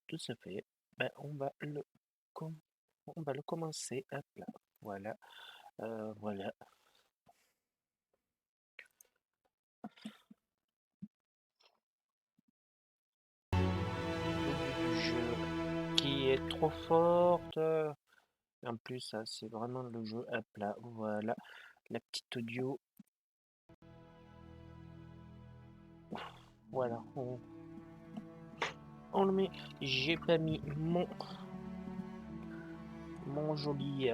Tout se fait. Ben, on va le commencer. Hop là. Voilà. Voilà. Du jeu qui est trop forte. En plus, ça, c'est vraiment le jeu. Hop là. Voilà. La petite audio. Voilà. On le met. J'ai pas mis mon joli.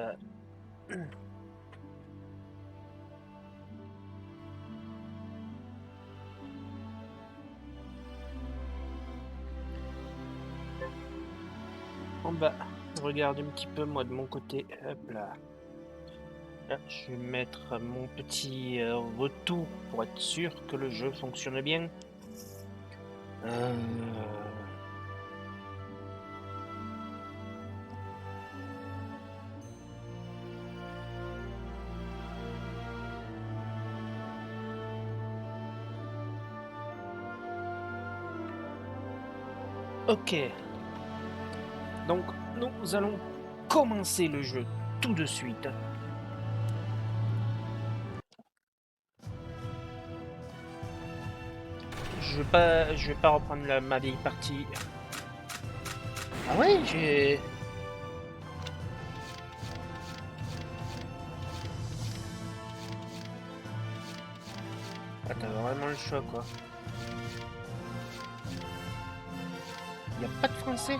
On va regarder un petit peu moi de mon côté. Hop là. Là, je vais mettre mon petit retour pour être sûr que le jeu fonctionne bien. Ok. Donc, nous allons commencer le jeu tout de suite. Je vais pas reprendre ma vieille partie. Ah ouais, j'ai... Ah, t'as vraiment le choix, quoi. Y a pas de français.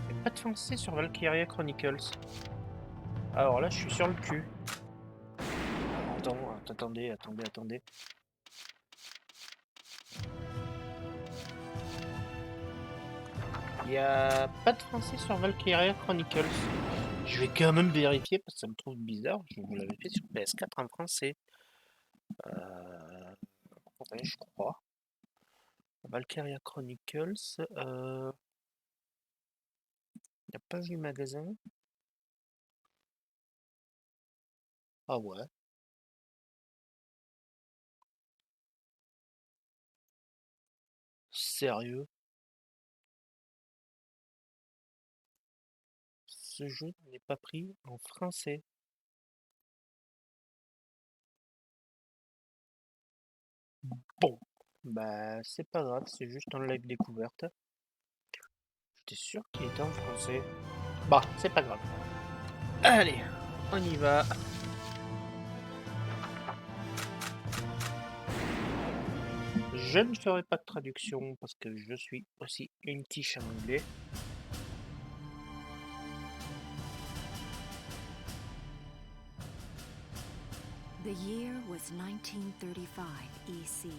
Y a pas de français sur Valkyria Chronicles. Alors là, je suis sur le cul. Attendez. Il n'y a pas de français sur Valkyria Chronicles. Je vais quand même vérifier parce que ça me trouve bizarre. Je vous l'avais fait sur PS4 en français. Ouais, je crois. Valkyria Chronicles. Il n'y a pas vu magasin. Ah ouais. Sérieux? Ce jeu n'est pas pris en français. Bon. Bah, c'est pas grave, c'est juste en live découverte. J'étais sûr qu'il était en français. Bah, c'est pas grave. Allez, on y va. Je ne ferai pas de traduction parce que je suis aussi une tige en anglais. The year was 1935 EC.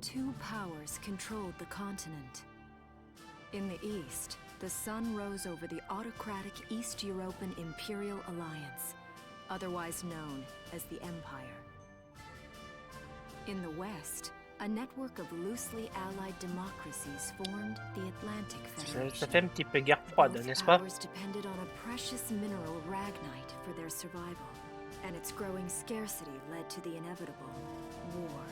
Two powers controlled the continent. In the east, the sun rose over the autocratic East European Imperial Alliance, otherwise known as the Empire. In the west, a network of loosely allied democracies formed the Atlantic Federation. Ça fait un petit peu guerre froide, n'est-ce pas? Both powers depended on a precious mineral ragnite for their survival, and its growing scarcity led to the inevitable war.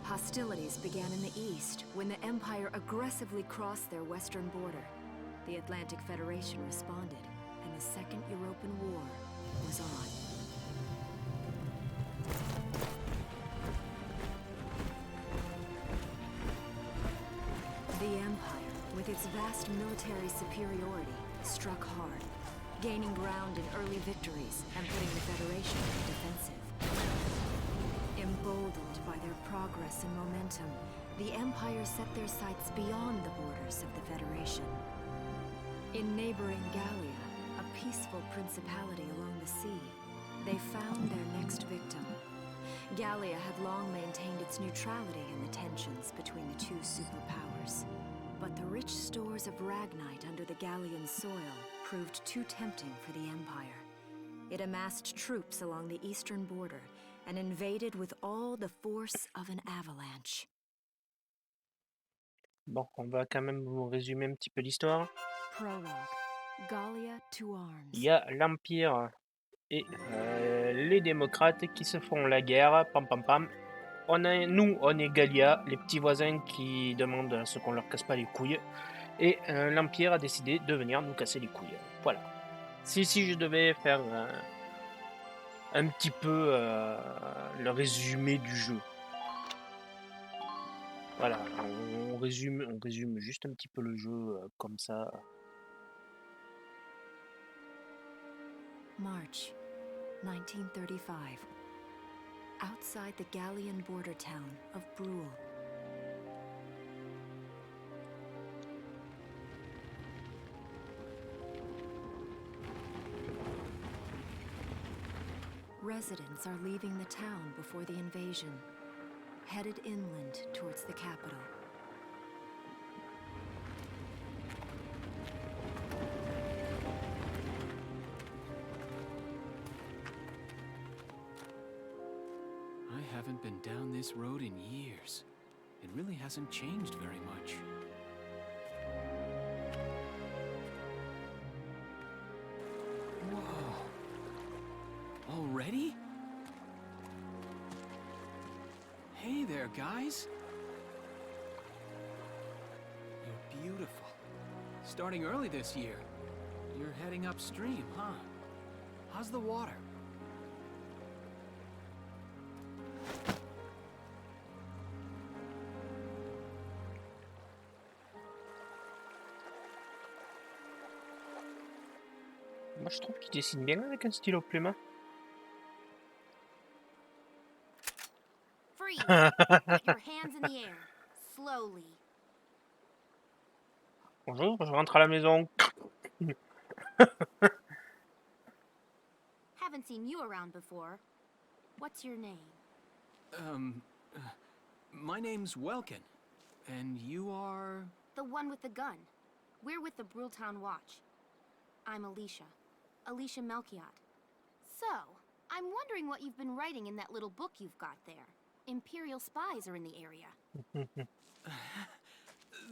Hostilities began in the east when the Empire aggressively crossed their western border. The Atlantic Federation responded, and the Second European War was on. The Empire, with its vast military superiority, struck hard, gaining ground in early victories and putting the Federation on the defensive. Emboldened by their progress and momentum, the Empire set their sights beyond the borders of the Federation. In neighboring Gallia, a peaceful principality along the sea, they found their next victim. Gallia had long maintained its neutrality in the tensions between the two superpowers. But the rich stores of ragnite under the Gallian soil proved too tempting for the Empire. It amassed troops along the eastern border and invaded with all the force of an avalanche. Bon, on va quand même vous résumer un petit peu l'histoire. Prologue. Gallia to arms. Il y a l'Empire et les démocrates qui se font la guerre. Pam pam pam. nous, on est Gallia, les petits voisins qui demandent à ce qu'on leur casse pas les couilles. Et l'Empire a décidé de venir nous casser les couilles. Voilà. Si je devais faire un petit peu le résumé du jeu. Voilà, on résume juste un petit peu le jeu comme ça. March 1935. Outside the Gallian border town of Brule. Residents are leaving the town before the invasion, headed inland towards the capital. I haven't been down this road in years. It really hasn't changed very much. Whoa. Already? Hey there, guys. You're beautiful. Starting early this year. You're heading upstream, huh? How's the water? Moi, je trouve qu'il dessine bien avec un stylo plume. Freeze! Put your hands in the air. Slowly. Bonjour, je rentre à la maison. Haven't seen you around before. What's your name? My name's Welkin. And you are... The one with the gun. We're with the Bruletown Watch. I'm Alicia. Alicia Melchiot. So, I'm wondering what you've been writing in that little book you've got there. Imperial spies are in the area.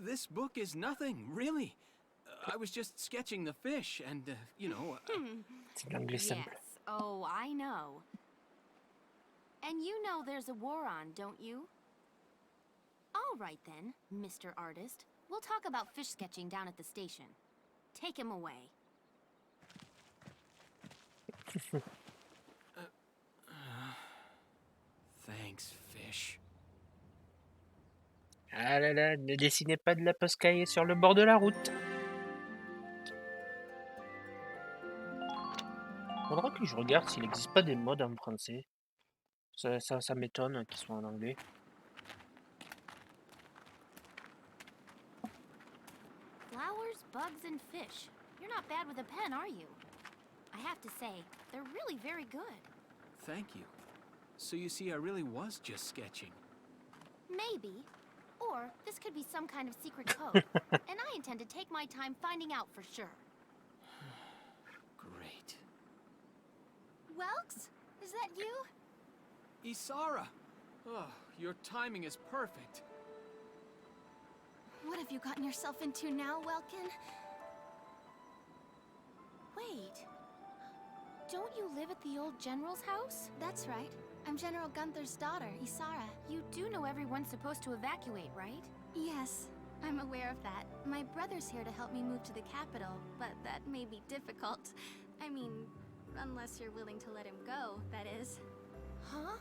This book is nothing, really. I was just sketching the fish and, you know... C'est l'anglais simple. Yes. Oh, I know. And you know there's a war on, don't you? All right then, Mr. Artist. We'll talk about fish sketching down at the station. Take him away. Thanks, fish. Ah là là, ne dessinez pas de la poscaille sur le bord de la route. Faudra que je regarde s'il n'existe pas des modes en français. Ça m'étonne qu'ils soient en anglais. Flowers, bugs, and fish. You're not bad with a pen, are you? I have to say, they're really very good. Thank you. So you see, I really was just sketching. Maybe. Or this could be some kind of secret code. And I intend to take my time finding out for sure. Great. Welks? Is that you? Isara! Oh, your timing is perfect. What have you gotten yourself into now, Welkin? Wait. Don't you live at the old general's house? That's right. I'm General Gunther's daughter, Isara. You do know everyone's supposed to evacuate, right? Yes, I'm aware of that. My brother's here to help me move to the capital, but that may be difficult. I mean, unless you're willing to let him go, that is. Huh?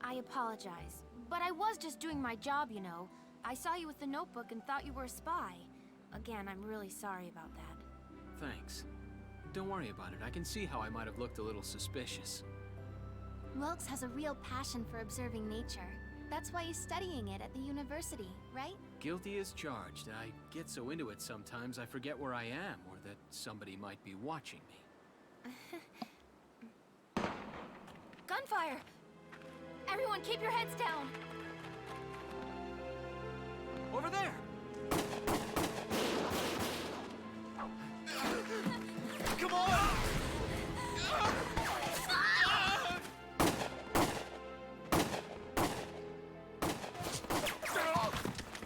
I apologize, but I was just doing my job, you know. I saw you with the notebook and thought you were a spy. Again, I'm really sorry about that. Thanks. Don't worry about it. I can see how I might have looked a little suspicious. Welks has a real passion for observing nature. That's why he's studying it at the university, right? Guilty as charged. I get so into it sometimes I forget where I am or that somebody might be watching me. Gunfire! Everyone keep your heads down! Over there! Come on!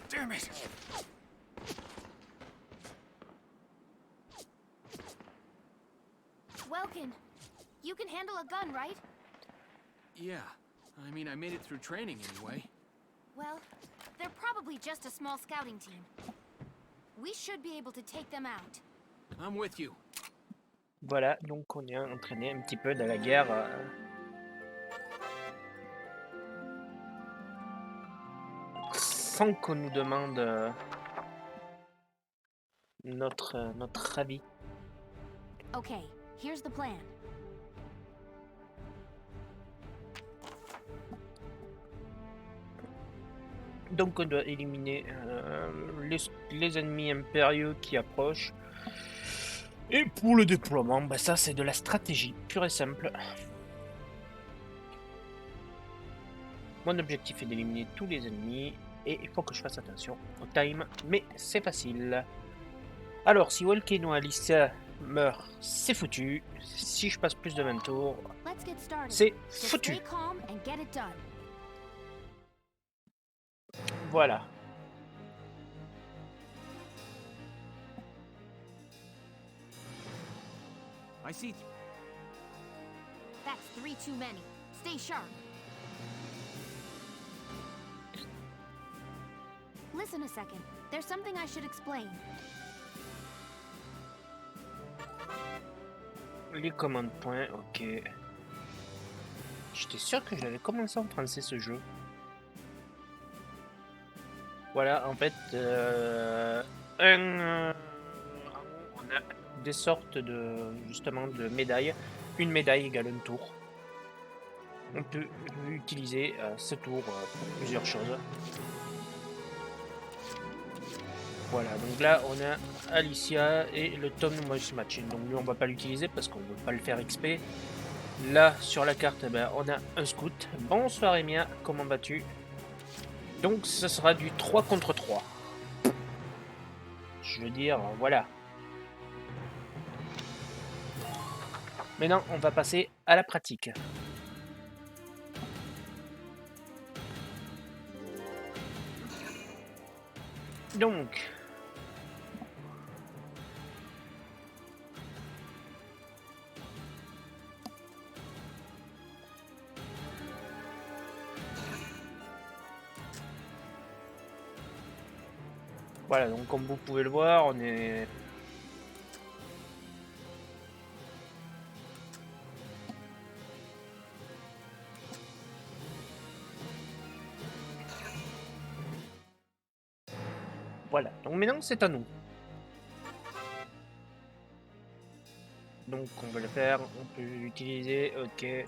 Damn it! Welkin, you can handle a gun, right? Yeah. I mean, I made it through training anyway. Well, they're probably just a small scouting team. We should be able to take them out. I'm with you. Voilà, donc on est entraîné un petit peu dans la guerre. Sans qu'on nous demande notre avis. Okay, here's the plan. Donc on doit éliminer les ennemis impériaux qui approchent. Et pour le déploiement, bah ça c'est de la stratégie pure et simple. Mon objectif est d'éliminer tous les ennemis. Et il faut que je fasse attention au time, mais c'est facile. Alors si Walken ou Alicia meurt, c'est foutu. Si je passe plus de 20 tours, Let's get started. c'est Just foutu. stay calm and get it done. Voilà. I see. That's 3 too many. Stay sharp. Listen a second. There's something I should explain. Les commandes points, ok. J'étais sûr que je l'avais commencé en français ce jeu. Voilà, en fait, on a des sortes de, justement, de médailles. Une médaille égale un tour. On peut utiliser ce tour pour plusieurs choses. Voilà, donc là on a Alicia et le Tom Mouse Match. Donc lui on va pas l'utiliser parce qu'on veut pas le faire XP. Là sur la carte, ben, on a un scout. Bonsoir Emia, comment vas-tu? Donc ce sera du 3 contre 3. Je veux dire, voilà. Maintenant on va passer à la pratique. Donc... Voilà, donc comme vous pouvez le voir, on est... Voilà, donc maintenant c'est à nous. Donc on va le faire, on peut l'utiliser, ok.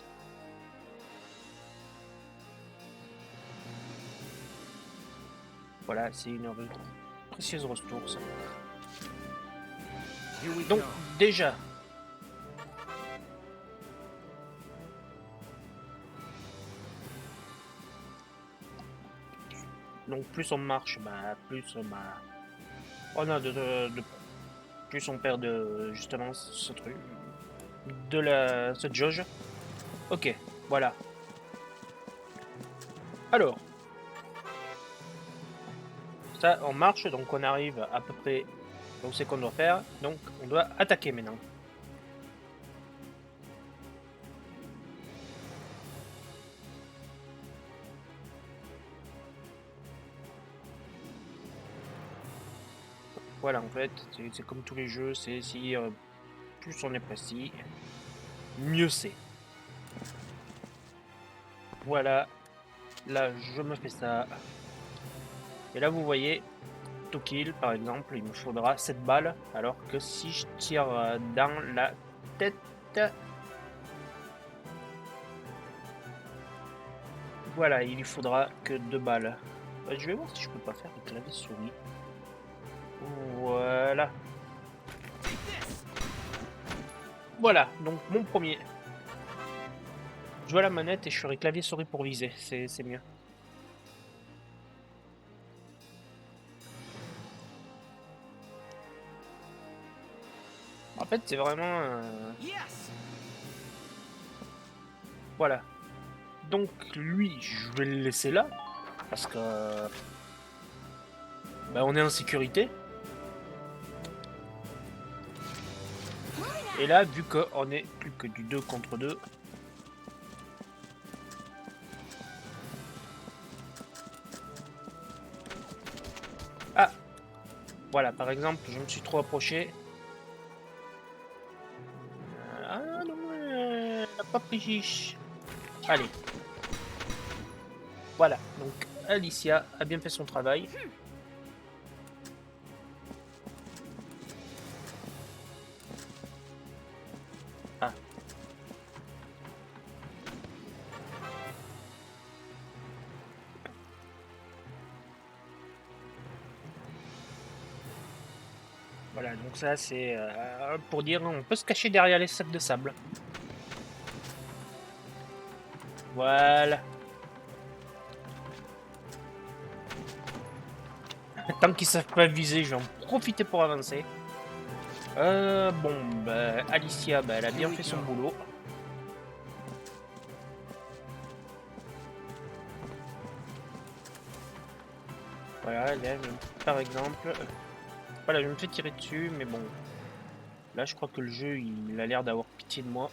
Voilà, c'est une précieuse ressource. Here we Donc go. déjà, donc plus on marche, bah, plus on a plus on perd de justement ce truc de ce jauge. Ok, voilà. Alors, ça on marche, donc on arrive à peu près où c'est qu'on doit faire. Donc on doit attaquer maintenant. Voilà, en fait, c'est comme tous les jeux, c'est si plus on est précis, mieux c'est. Voilà, là je me fais ça. Et là vous voyez, to kill par exemple, il me faudra 7 balles, alors que si je tire dans la tête... Voilà, il lui faudra que 2 balles. Je vais voir si je peux pas faire le clavier souris. Voilà. Voilà, donc mon premier. Je vois la manette et je ferai clavier souris pour viser, c'est mieux. En fait, c'est vraiment... Yes. Voilà. Donc lui, je vais le laisser là, parce que... on est en sécurité. Et là, vu qu'on est plus que du 2 contre 2, ah, voilà, par exemple, je me suis trop approché. Ah non, elle n'a pas pris. Allez. Voilà, donc Alicia a bien fait son travail. Ah. Voilà, donc ça c'est pour dire on peut se cacher derrière les sacs de sable. Voilà. Tant qu'ils savent pas viser, je vais en profiter pour avancer. Bon, bah, Alicia, bah, elle a bien fait son boulot. Voilà, là, par exemple... Voilà, je me fais tirer dessus, mais bon... Là, je crois que le jeu, il a l'air d'avoir pitié de moi.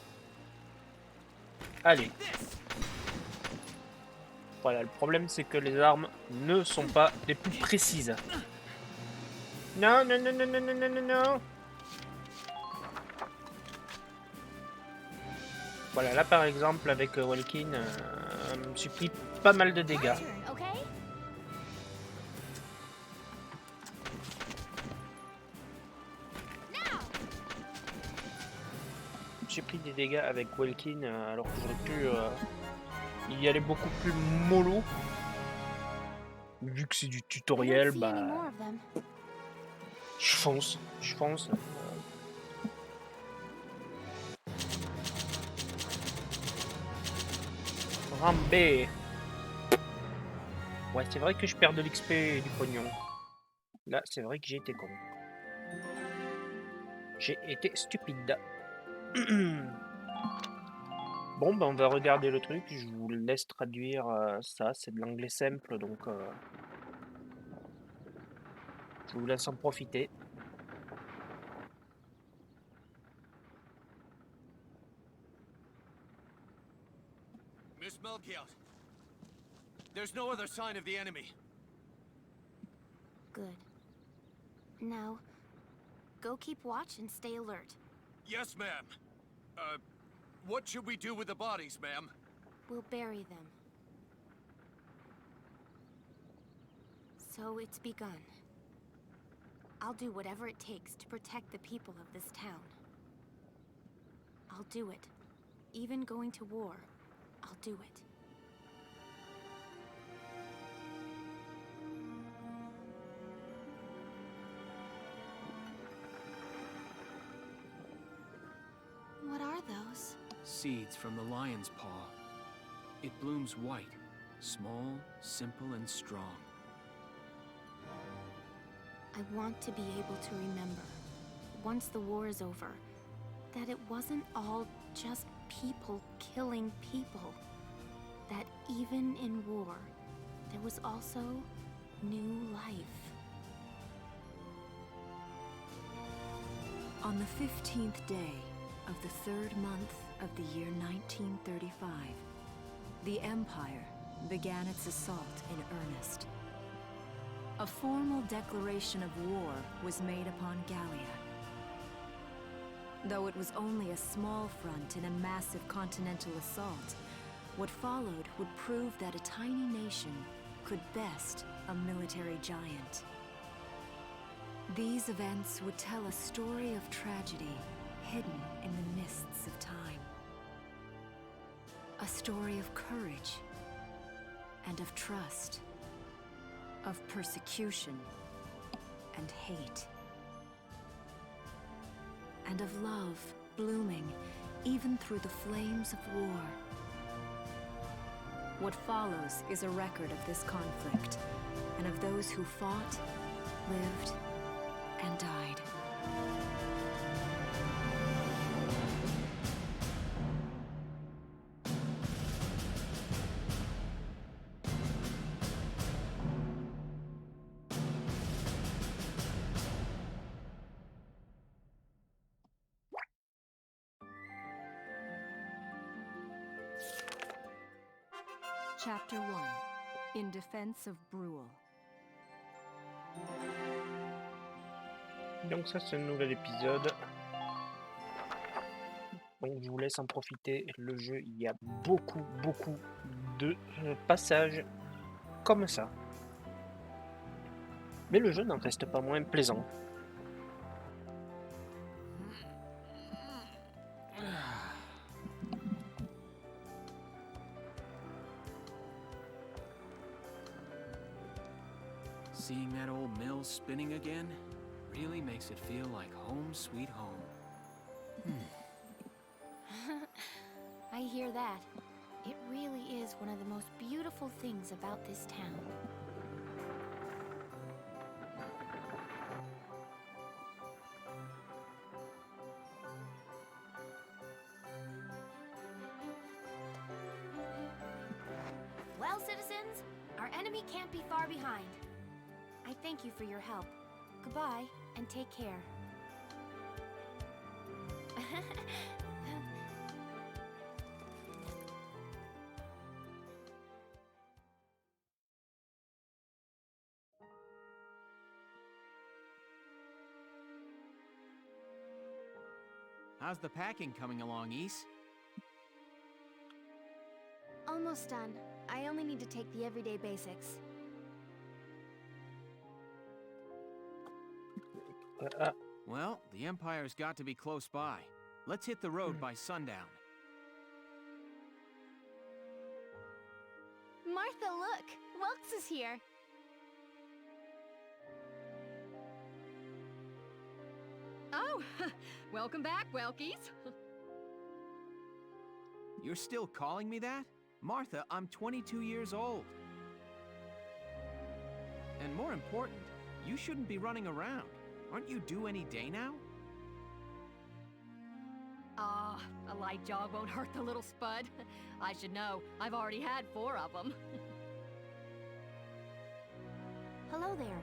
Allez. Voilà, le problème, c'est que les armes ne sont pas les plus précises. Non, non, non, non, non, non, non, non, non. Voilà, là, par exemple, avec Walkin, je me suis pris pas mal de dégâts. J'ai pris des dégâts avec Welkin alors que j'aurais pu y aller beaucoup plus mollo. Vu que c'est du tutoriel, bah... Je fonce. Rambé. Ouais, c'est vrai que je perds de l'XP et du pognon. Là, c'est vrai que j'ai été con. J'ai été stupide. Bon, ben on va regarder le truc. Je vous laisse traduire ça. C'est de l'anglais simple, donc je vous laisse en profiter. Miss Melchiot, there's no other sign of the enemy. Good. Now, go keep watch and stay alert. Yes, ma'am. What should we do with the bodies, ma'am? We'll bury them. So it's begun. I'll do whatever it takes to protect the people of this town. I'll do it. Even going to war, I'll do it. What are those? Seeds from the lion's paw. It blooms white, small, simple, and strong. I want to be able to remember, once the war is over, that it wasn't all just people killing people. That even in war, there was also new life. On the 15th day of the 3rd month of the year 1935, the Empire began its assault in earnest. A formal declaration of war was made upon Gallia. Though it was only a small front in a massive continental assault, what followed would prove that a tiny nation could best a military giant. These events would tell a story of tragedy hidden in the mists of time. A story of courage and of trust, of persecution and hate, and of love blooming even through the flames of war. What follows is a record of this conflict and of those who fought, lived, and died. Chapter 1. In Defense of Brule. Donc ça c'est un nouvel épisode. Donc je vous laisse en profiter. Le jeu, il y a beaucoup de passages comme ça. Mais le jeu n'en reste pas moins plaisant. Seeing that old mill spinning again really makes it feel like home sweet home. I hear that. It really is one of the most beautiful things about this town. Well, citizens, our enemy can't be far behind. I thank you for your help. Goodbye, and take care. How's the packing coming along, Ys? Almost done. I only need to take the everyday basics. Well, the Empire's got to be close by. Let's hit the road by sundown. Martha, look! Welks is here! Oh, welcome back, Welkies. You're still calling me that? Martha, I'm 22 years old. And more important, you shouldn't be running around. Aren't you due any day now? Ah, a light jog won't hurt the little spud. I should know. I've already had 4 of them. Hello there.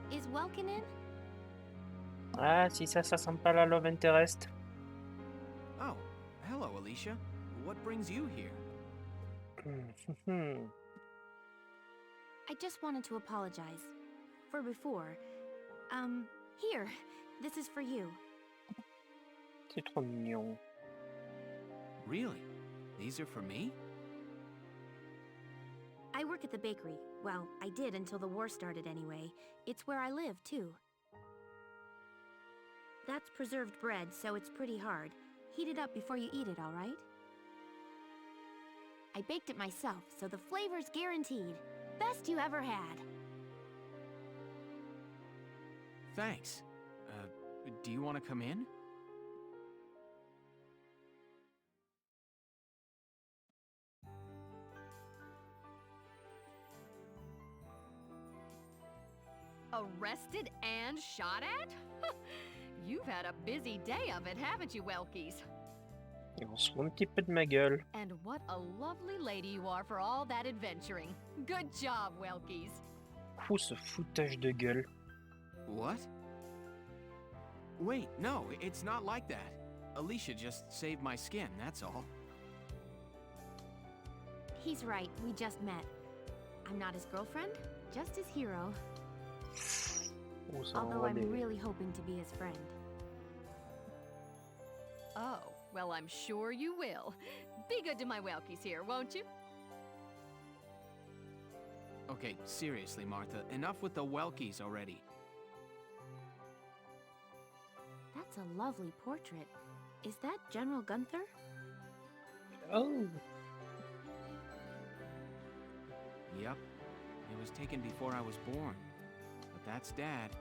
Is Welkin in? Ah, si ça sent pas la love interest. Oh, hello, Alicia. What brings you here? I just wanted to apologize. For before. Here. This is for you. C'est trop mignon. Really? These are for me? I work at the bakery. Well, I did until the war started anyway. It's where I live, too. That's preserved bread, so it's pretty hard. Heat it up before you eat it, all right? I baked it myself, so the flavor's guaranteed. Best you ever had. Thanks. Do you want to come in? Arrested and shot at? You've had a busy day of it, haven't you, Welkies? Et on se fout un petit peu de ma gueule. And what a lovely lady you are for all that adventuring. Good job, Welkies. Fou ce foutage de gueule. What? Wait, no, it's not like that. Alicia just saved my skin, that's all. He's right, we just met. I'm not his girlfriend, just his hero. Oh, ça Although envoie I'm des... really hoping to be his friend. Oh, well, I'm sure you will. Be good to my Welkies here, won't you? Okay, seriously, Martha, enough with the Welkies already. That's a lovely portrait. Is that General Gunther? Oh, Yep, it was taken before I was born. But that's Dad.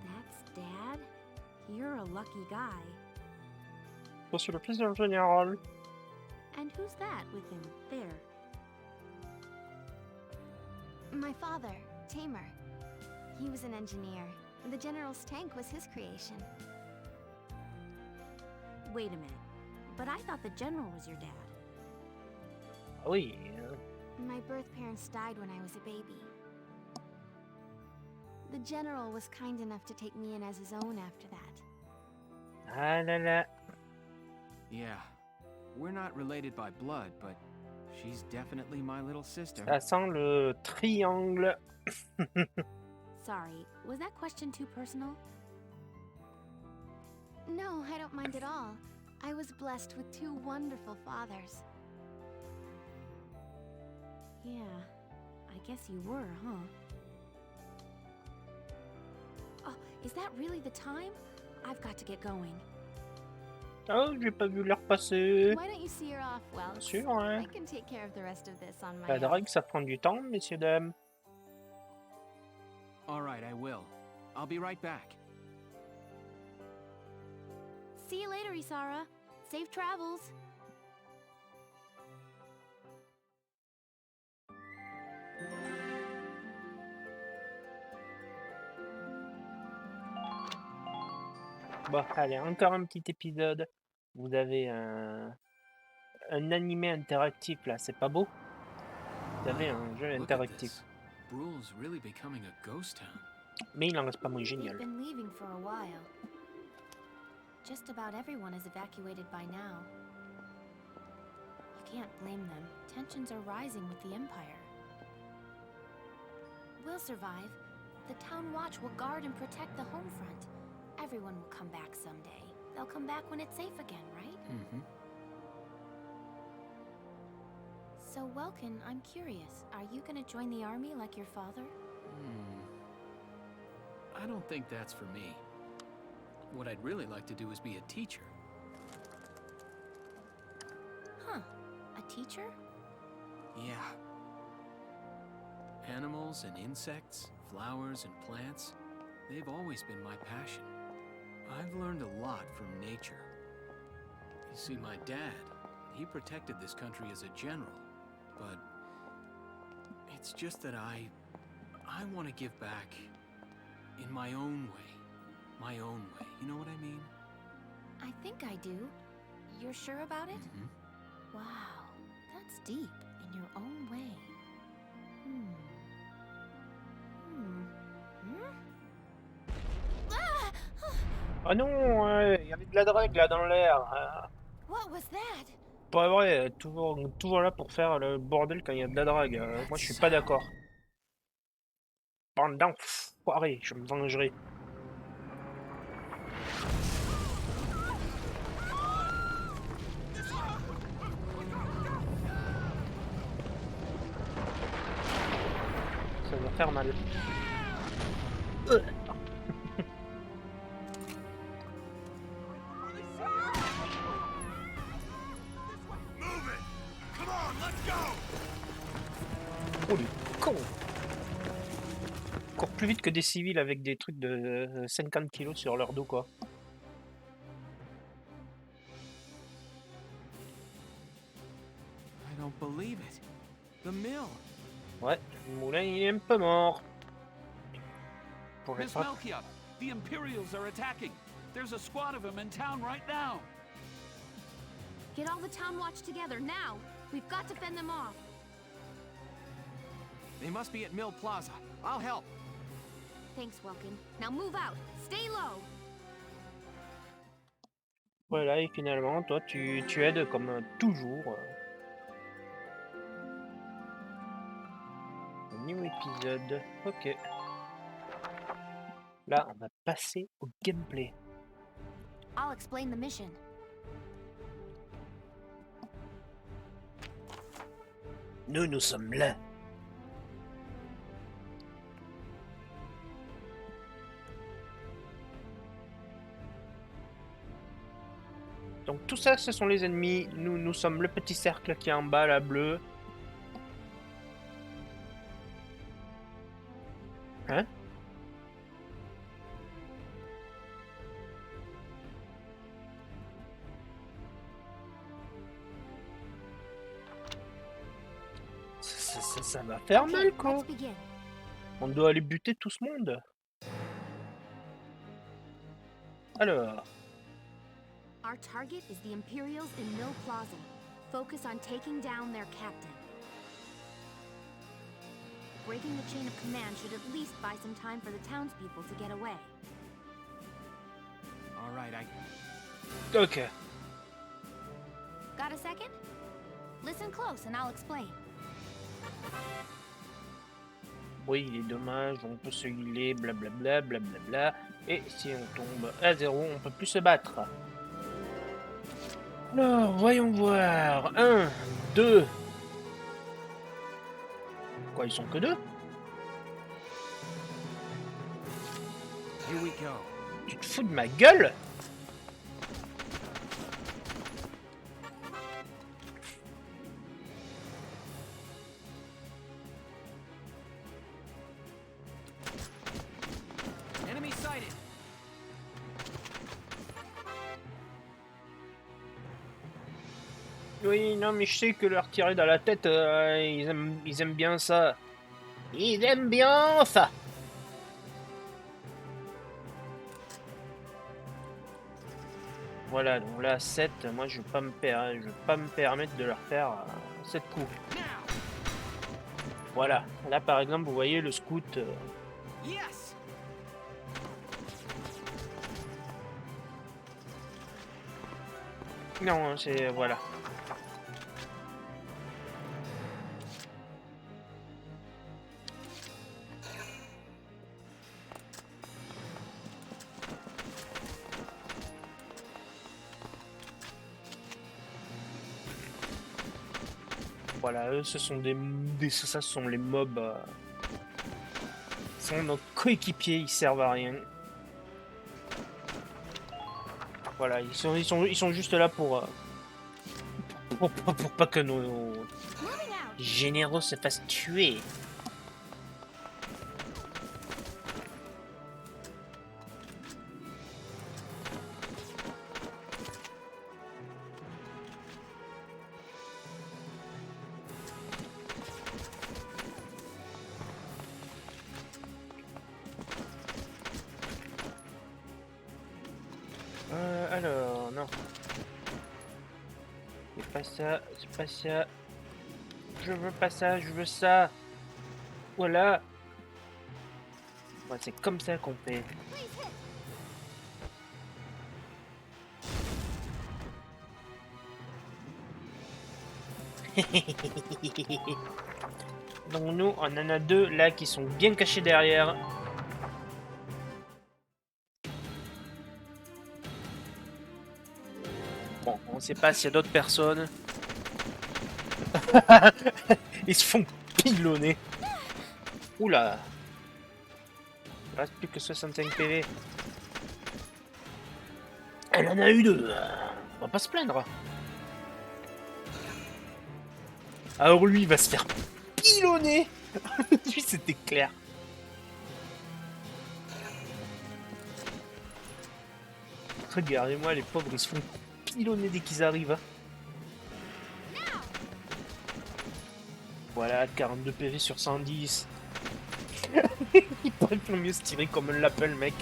That's Dad? You're a lucky guy. monsieur le fils d'un général. And who's that with him, there? My father, Tamer. He was an engineer. The General's tank was his creation. Wait a minute. But I thought the General was your dad. Oui. My birth parents died when I was a baby. The General was kind enough to take me in as his own after that. Ah là là. Yeah, We're not related by blood, but she's definitely my little sister. Ça sent le triangle. Sorry, was that question too personal? No, I don't mind at all. I was blessed with two wonderful fathers. Yeah, I guess you were, huh? Oh, is that really the time? I've got to get going. Oh, j'ai pas vu l'heure passer. Why don't you see her off, Bien Welks? sûr, hein. I can take care of the rest of this on my La own. drague, ça prend du temps, messieurs, dames. All right, I will. I'll be right back. See you later, Isara. Safe travels. Bon, allez, encore un petit épisode. Vous avez un animé interactif, là, c'est pas beau? Vous avez un jeu Look at interactif. this. Brule's really becoming a ghost town. Mais il en reste pas moins They've génial. been leaving for a while. Just about everyone is evacuated by now. You can't blame them. Tensions are rising with the Empire. We'll survive. The Town Watch will guard and protect the home front. Everyone will come back someday. They'll come back when it's safe again, right? Mm-hmm. So, Welkin, I'm curious. Are you gonna join the army like your father? I don't think that's for me. What I'd really like to do is be a teacher. Huh. A teacher? Yeah. Animals and insects, flowers and plants, they've always been my passion. I've learned a lot from nature. You see, my dad, he protected this country as a general, but it's just that I want to give back in my own way. My own way. You know what I mean? I think I do. You're sure about it? Mm-hmm. Wow, that's deep. In your own way. Ah! Ah non, il y avait de la drague là dans l'air. What was that? Pas vrai, toujours là pour faire le bordel quand il y a de la drague. Moi je suis pas d'accord. Bande d'enfoirés, je me vengerai. Ça va faire mal. Oh les cons! Encore plus vite que des civils avec des trucs de 50 kilos sur leur dos quoi. I don't believe it. The mill. Ouais, le moulin il est un peu mort. Pour Miss Melchior, the Imperials are attacking. There's a squad of them in town right now. Get all the Town Watch together, now! We've got to fend them off. They must be at Mill Plaza. I'll help. Thanks, Welkin. Now move out. Stay low! Voilà, et finalement, toi, tu aides comme toujours. Un nouveau épisode. Ok. Là, on va passer au gameplay. I'll explain the mission. Nous sommes là. Donc tout ça, ce sont les ennemis. Nous sommes le petit cercle qui est en bas, la bleue. Hein? Ça va faire mal, quoi. Let's begin. On doit aller buter tout ce monde. Alors... Our target is the Imperials in Mill Plaza. Focus on taking down their captain. Breaking the chain of command should at least buy some time for the townspeople to get away. All right, Ok. Gotta second? Listen close and I'll explain. Oui, il est dommage, on peut se healer, blablabla, blablabla. Et si on tombe à 0, on peut plus se battre. Alors, voyons voir. 1, 2. Quoi, ils sont que 2? Here we go. Tu te fous de ma gueule? Enemy sighted. Oui, non, mais je sais que leur tirer dans la tête, ils aiment bien ça. Ils aiment bien ça. Voilà, donc là, 7, moi je vais pas me permettre de leur faire 7 coups. Voilà, là par exemple, vous voyez le scout. Yes. Non, c'est... voilà. Voilà, eux, ce sont ça sont les mobs. Ce sont nos coéquipiers, ils servent à rien. Voilà, ils sont juste là pour pas que nos Moving out. généraux se fassent tuer. Alors, non. C'est pas ça, c'est pas ça. Je veux pas ça, je veux ça. Voilà. Ouais, c'est comme ça qu'on fait. Donc nous, on en a 2 là qui sont bien cachés derrière. Bon, on sait pas s'il y a d'autres personnes. Ils se font pilonner. Oula. Il reste plus que 65 PV. Elle en a eu 2. On va pas se plaindre. Alors lui, il va se faire pilonner. Lui, c'était clair. Regardez-moi, les pauvres, ils se font pilonner dès qu'ils arrivent. Voilà, 42 PV sur 110. Il pourrait faire mieux se tirer comme un lapin, le mec.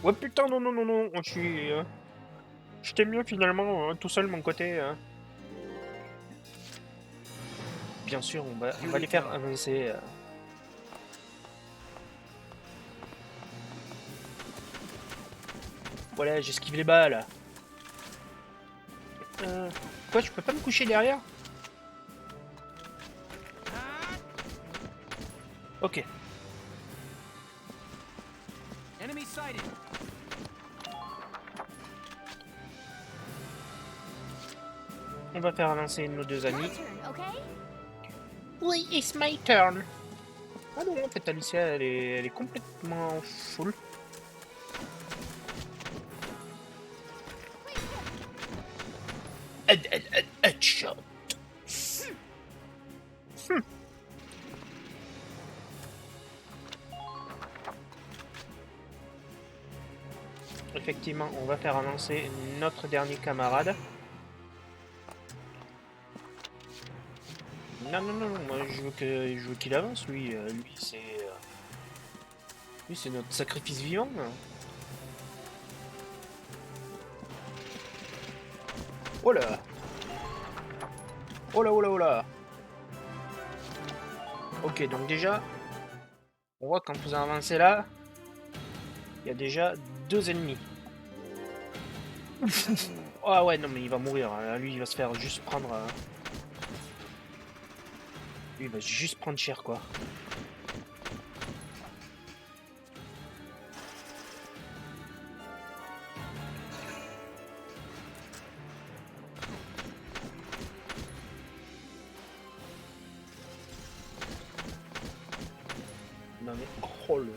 Ouais, putain, non, non, non, non, je suis... J'étais mieux, finalement, tout seul, de mon côté. Bien sûr, on va les faire avancer. Voilà, j'esquive les balles. Quoi, je peux pas me coucher derrière? Ok. Enemy sighted. On va faire avancer nos 2 amis. My turn, okay? Oui, it's my turn. Ah non, en fait, Alicia, elle est complètement full. Headshot. Effectivement, on va faire avancer notre dernier camarade. Non, non, non, non, moi je veux qu'il avance, lui. Lui, c'est notre sacrifice vivant. Oh là! Oh là, oh là, oh là! Ok, donc déjà, on voit qu'en faisant avancer là, il y a déjà 2 ennemis. Ah ouais, non mais il va mourir. Lui, il va se faire juste prendre... Lui, il va juste prendre cher, quoi. Non mais... Oh le...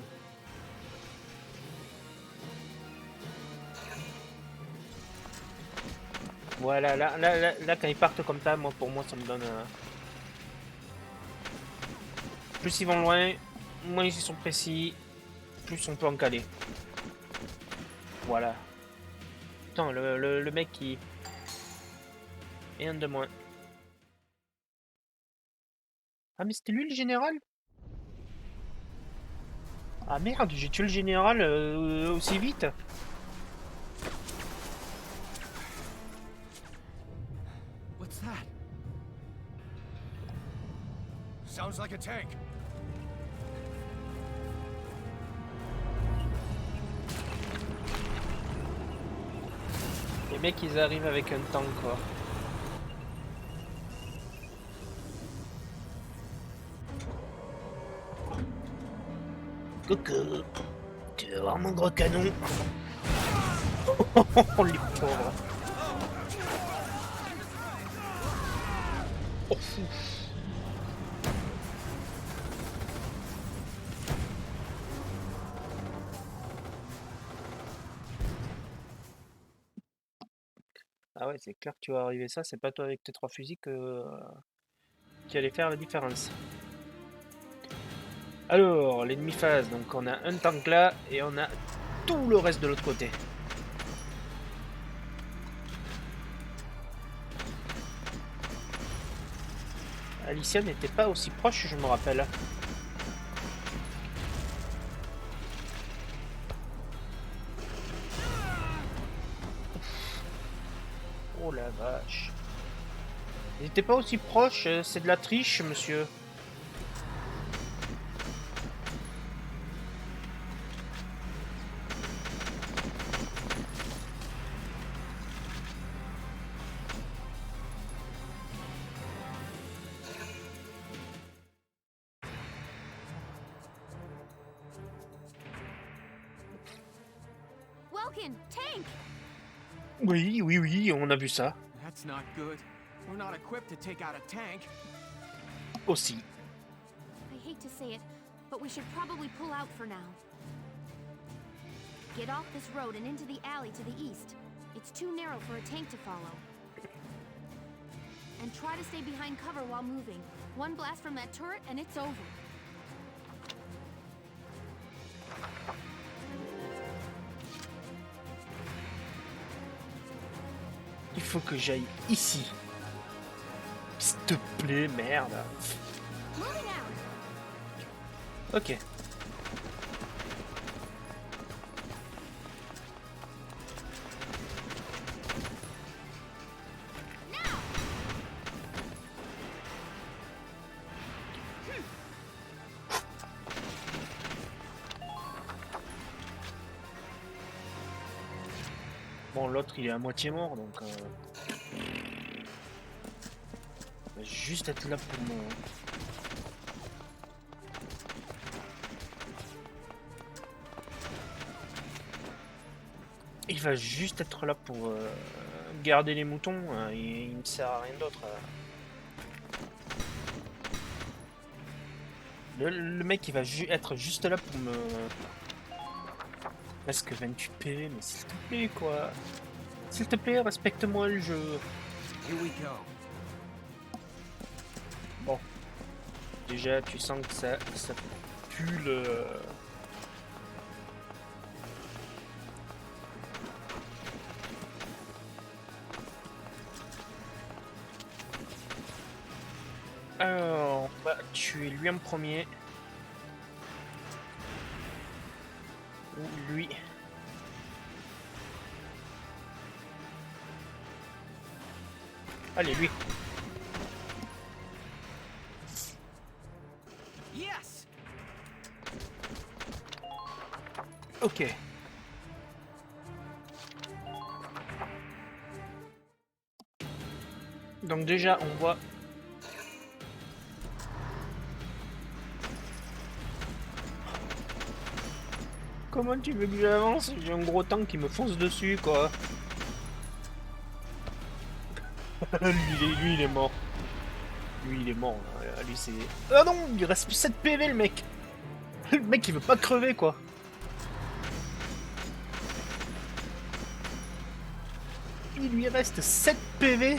Voilà, là, quand ils partent comme ça, moi, pour moi, ça me donne... Plus ils vont loin, moins ils sont précis, plus on peut en caler. Voilà. Putain, le mec qui... Et un de moins. Ah mais c'était lui le général? Ah merde, j'ai tué le général aussi vite. What's that? Sounds like a tank. Les mecs ils arrivent avec un tank quoi. Coucou. Tu veux voir mon gros canon? Oh les pauvres. Oh fou. Ah ouais, c'est clair que tu vas arriver ça, c'est pas toi avec tes 3 fusils qui allait faire la différence. Alors, l'ennemi phase, donc on a un tank là et on a tout le reste de l'autre côté. Alicia n'était pas aussi proche, je me rappelle. Oh la vache. Il n'était pas aussi proche, c'est de la triche, monsieur. Welkin, tank! Oui, oui, oui, on a vu ça. That's not good. We're not equipped to take out a tank. Aussi. I hate to say it, but we should probably pull out for now. Get off this road and into the alley to the east. It's too narrow for a tank to follow. And try to stay behind cover while moving. One blast from that turret and it's over. Il faut que j'aille ici. S'il te plaît, merde. Moving out. Ok. Bon, l'autre il est à moitié mort donc. Il va juste être là pour moi. Il va juste être là pour garder les moutons. Il ne sert à rien d'autre. Le mec il va être juste là pour me. Presque 28 PV, mais s'il te plaît quoi. S'il te plaît, respecte-moi le jeu. Here we go. Bon. Déjà, tu sens que ça pue le... Alors, on va tuer lui en premier. Ou lui. Allez, lui. Yes. Ok. Donc déjà, on voit... Comment tu veux que j'avance? J'ai un gros tank qui me fonce dessus, quoi. lui, il est mort. Lui, il est mort. Lui, c'est... Ah non, il reste 7 PV, le mec. Le mec, il veut pas crever, quoi. Il lui reste 7 PV.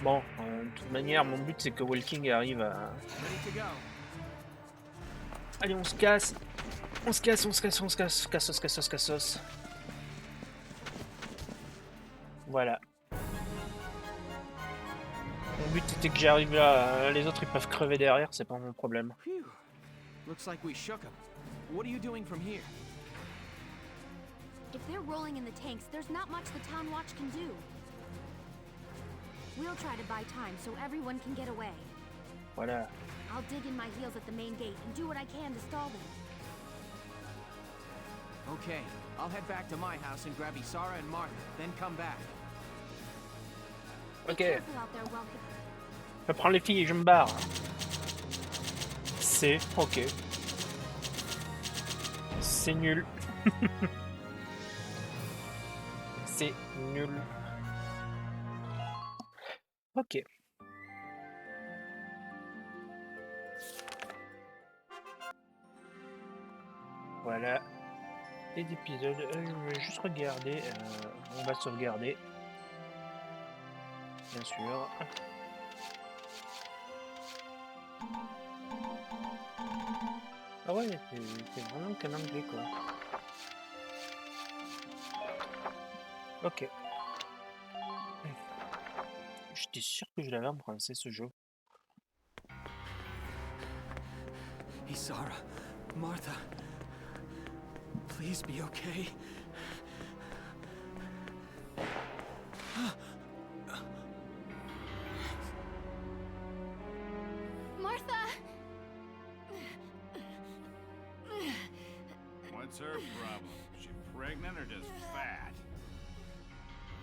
Bon, de toute manière, mon but, c'est que Walking arrive à... Allez, on se casse. On se casse, on se casse, on se casse. Cassos, cassos, cassos. Voilà. Mon but c'était que j'arrive là, les autres ils peuvent crever derrière, c'est pas mon problème. Phew. Looks like we shook them. What are you doing from here? If they're rolling in the tanks, there's not much the Town Watch can do. We'll try to buy time so everyone can get away. Voilà. I'll dig in my heels at the main gate and do what I can to stall them. Okay, I'll head back to my house and grab Isara and Martha, then come back. Be Ok, careful out there, Welkin. je prends les filles et je me barre. C'est ok. C'est nul. C'est nul. Ok. Voilà. Les épisodes. Je vais juste regarder. On va sauvegarder. Bien sûr. Ah ouais, c'est vraiment qu'un anglais quoi. Ok. J'étais sûr que je l'avais en français ce jeu. Isara, Martha, please be okay. Martha! What's her problem? She pregnant or just fat?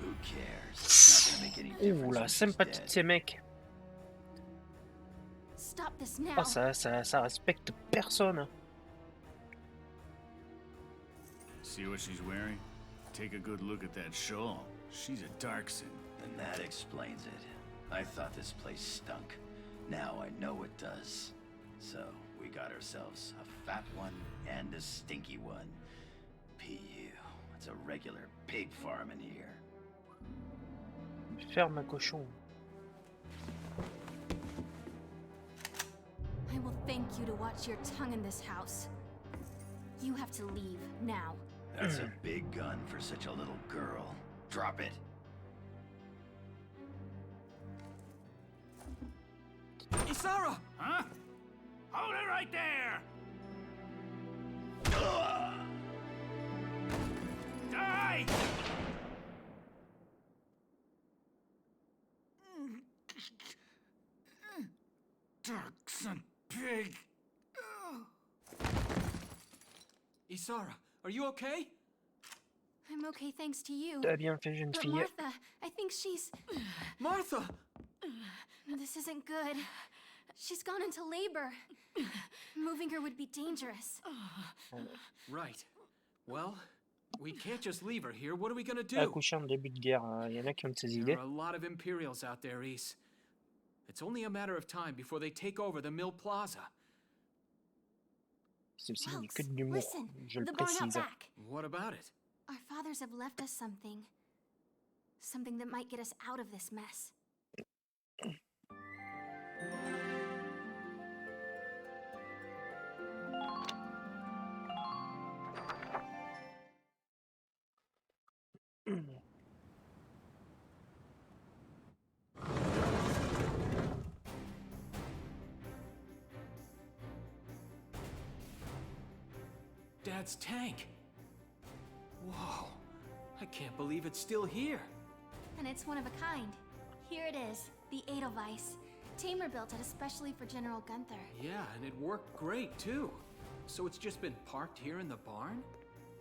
Who cares? It's not gonna make any difference. Ouh la when she's sympathie de dead. ces mecs. Stop this now. Oh, ça respecte personne. See what she's wearing? Take a good look at that shawl. She's a Darkson. And that explains it. I thought this place stunk. Now I know it does. So, we got ourselves a fat one and a stinky one. PU. It's a regular pig farm in here. Ferme un cochon. I will thank you to watch your tongue in this house. You have to leave now. That's a big gun for such a little girl. Drop it. Isara! Huh? Hold it right there! Die! Darkson pig! Isara, are you okay? I'm okay thanks to you. T'as bien fait, jeune But fille. Martha, I think she's... Martha! This isn't good. She's gone into labor. Moving her would be dangerous. Right. Well, we can't just leave her here. What are we gonna do? Accouché en début de guerre, il y en a qui ont de ces There idées. are a lot of Imperials out there, Ys. It's only a matter of time before they take over the Mill Plaza. Ceci n'est Welks, que de l'humour, listen, je le the barn out précise. back. What about it? Our fathers have left us something. Something that might get us out of this mess. Dad's tank. Whoa. I can't believe it's still here. And it's one of a kind. Here it is, the Edelweiss. Tamer built it especially for General Gunther. Yeah, and it worked great, too. So it's just been parked here in the barn?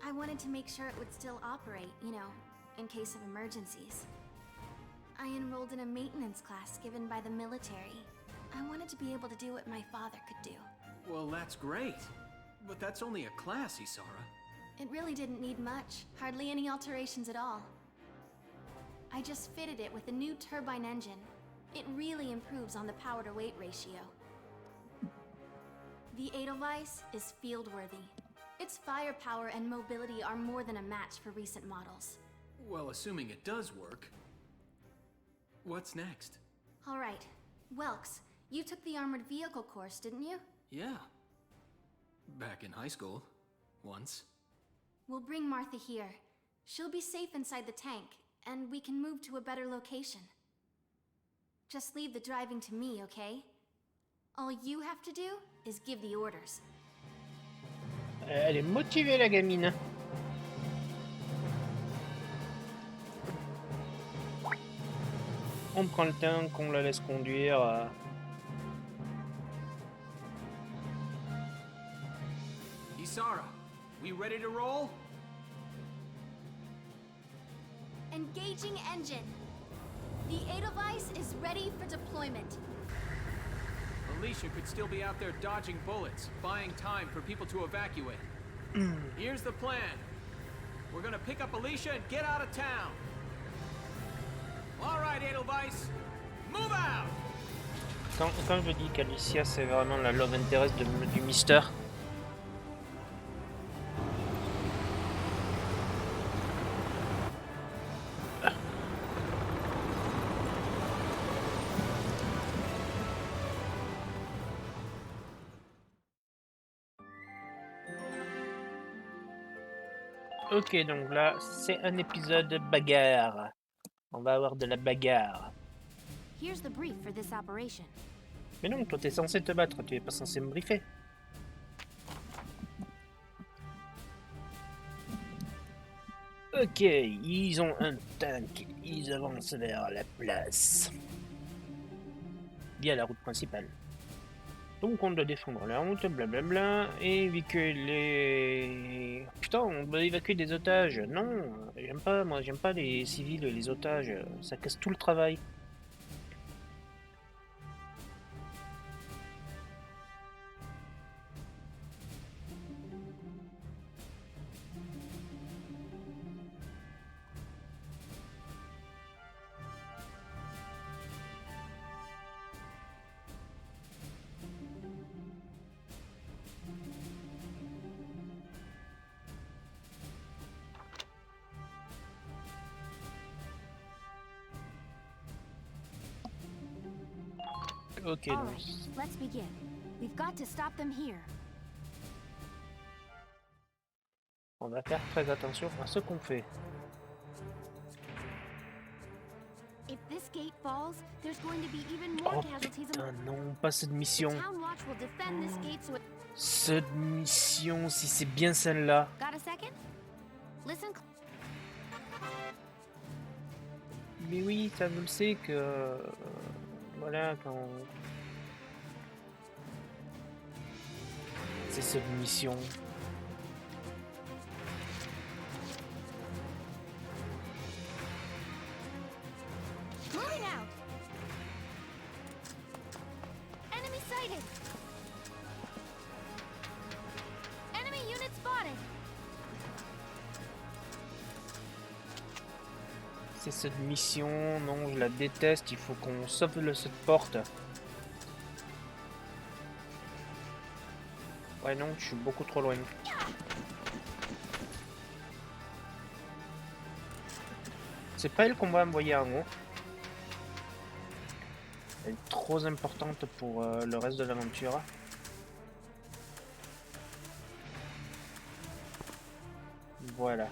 I wanted to make sure it would still operate, you know, in case of emergencies. I enrolled in a maintenance class given by the military. I wanted to be able to do what my father could do. Well, that's great. But that's only a class, Isara. It really didn't need much, hardly any alterations at all. I just fitted it with a new turbine engine. It really improves on the power-to-weight ratio. The Edelweiss is field-worthy. Its firepower and mobility are more than a match for recent models. Well, assuming it does work. What's next? All right. Welks, you took the armored vehicle course, didn't you? Yeah. Back in high school. Once. We'll bring Martha here. She'll be safe inside the tank, and we can move to a better location. Just leave the driving to me, okay? All you have to do is give the orders. Elle est motivée, la gamine. On prend le temps, qu'on la laisse conduire. Isara, we ready to roll? Engaging engine. The Edelweiss is ready for deployment. Alicia could still be out there dodging bullets, buying time for people to evacuate. Here's the plan. We're gonna pick up Alicia and get out of town. All right, Edelweiss, move out! Quand je dis qu'Alicia c'est vraiment la love interest du Mister. Ok, donc là, c'est un épisode bagarre. On va avoir de la bagarre. Here's the brief for this operation. Mais non, toi t'es censé te battre, tu es pas censé me briefer. Ok, ils ont un tank, ils avancent vers la place. Via la route principale. Donc on doit défendre la route, blablabla, et vu que les... Putain, on doit évacuer des otages. Non, j'aime pas, moi j'aime pas les civils et les otages, ça casse tout le travail. Ok, All donc right, let's begin. We've got to stop them here. on va faire très attention à ce qu'on fait. If this gate falls, there's going to be even more Oh casualties. putain, non, pas cette The mission. town watch will defend this gate so it... Cette mission, si c'est bien celle-là. Got a second? Listen. Mais oui, ça je le sais que... voilà, quand... C'est cette mission. Moving out. Enemy sighted. Enemy unit spotted. C'est cette mission, non, je la déteste, il faut qu'on sauve cette porte. Ouais non, je suis beaucoup trop loin. C'est pas elle qu'on va envoyer en haut. Elle est trop importante pour le reste de l'aventure. Voilà.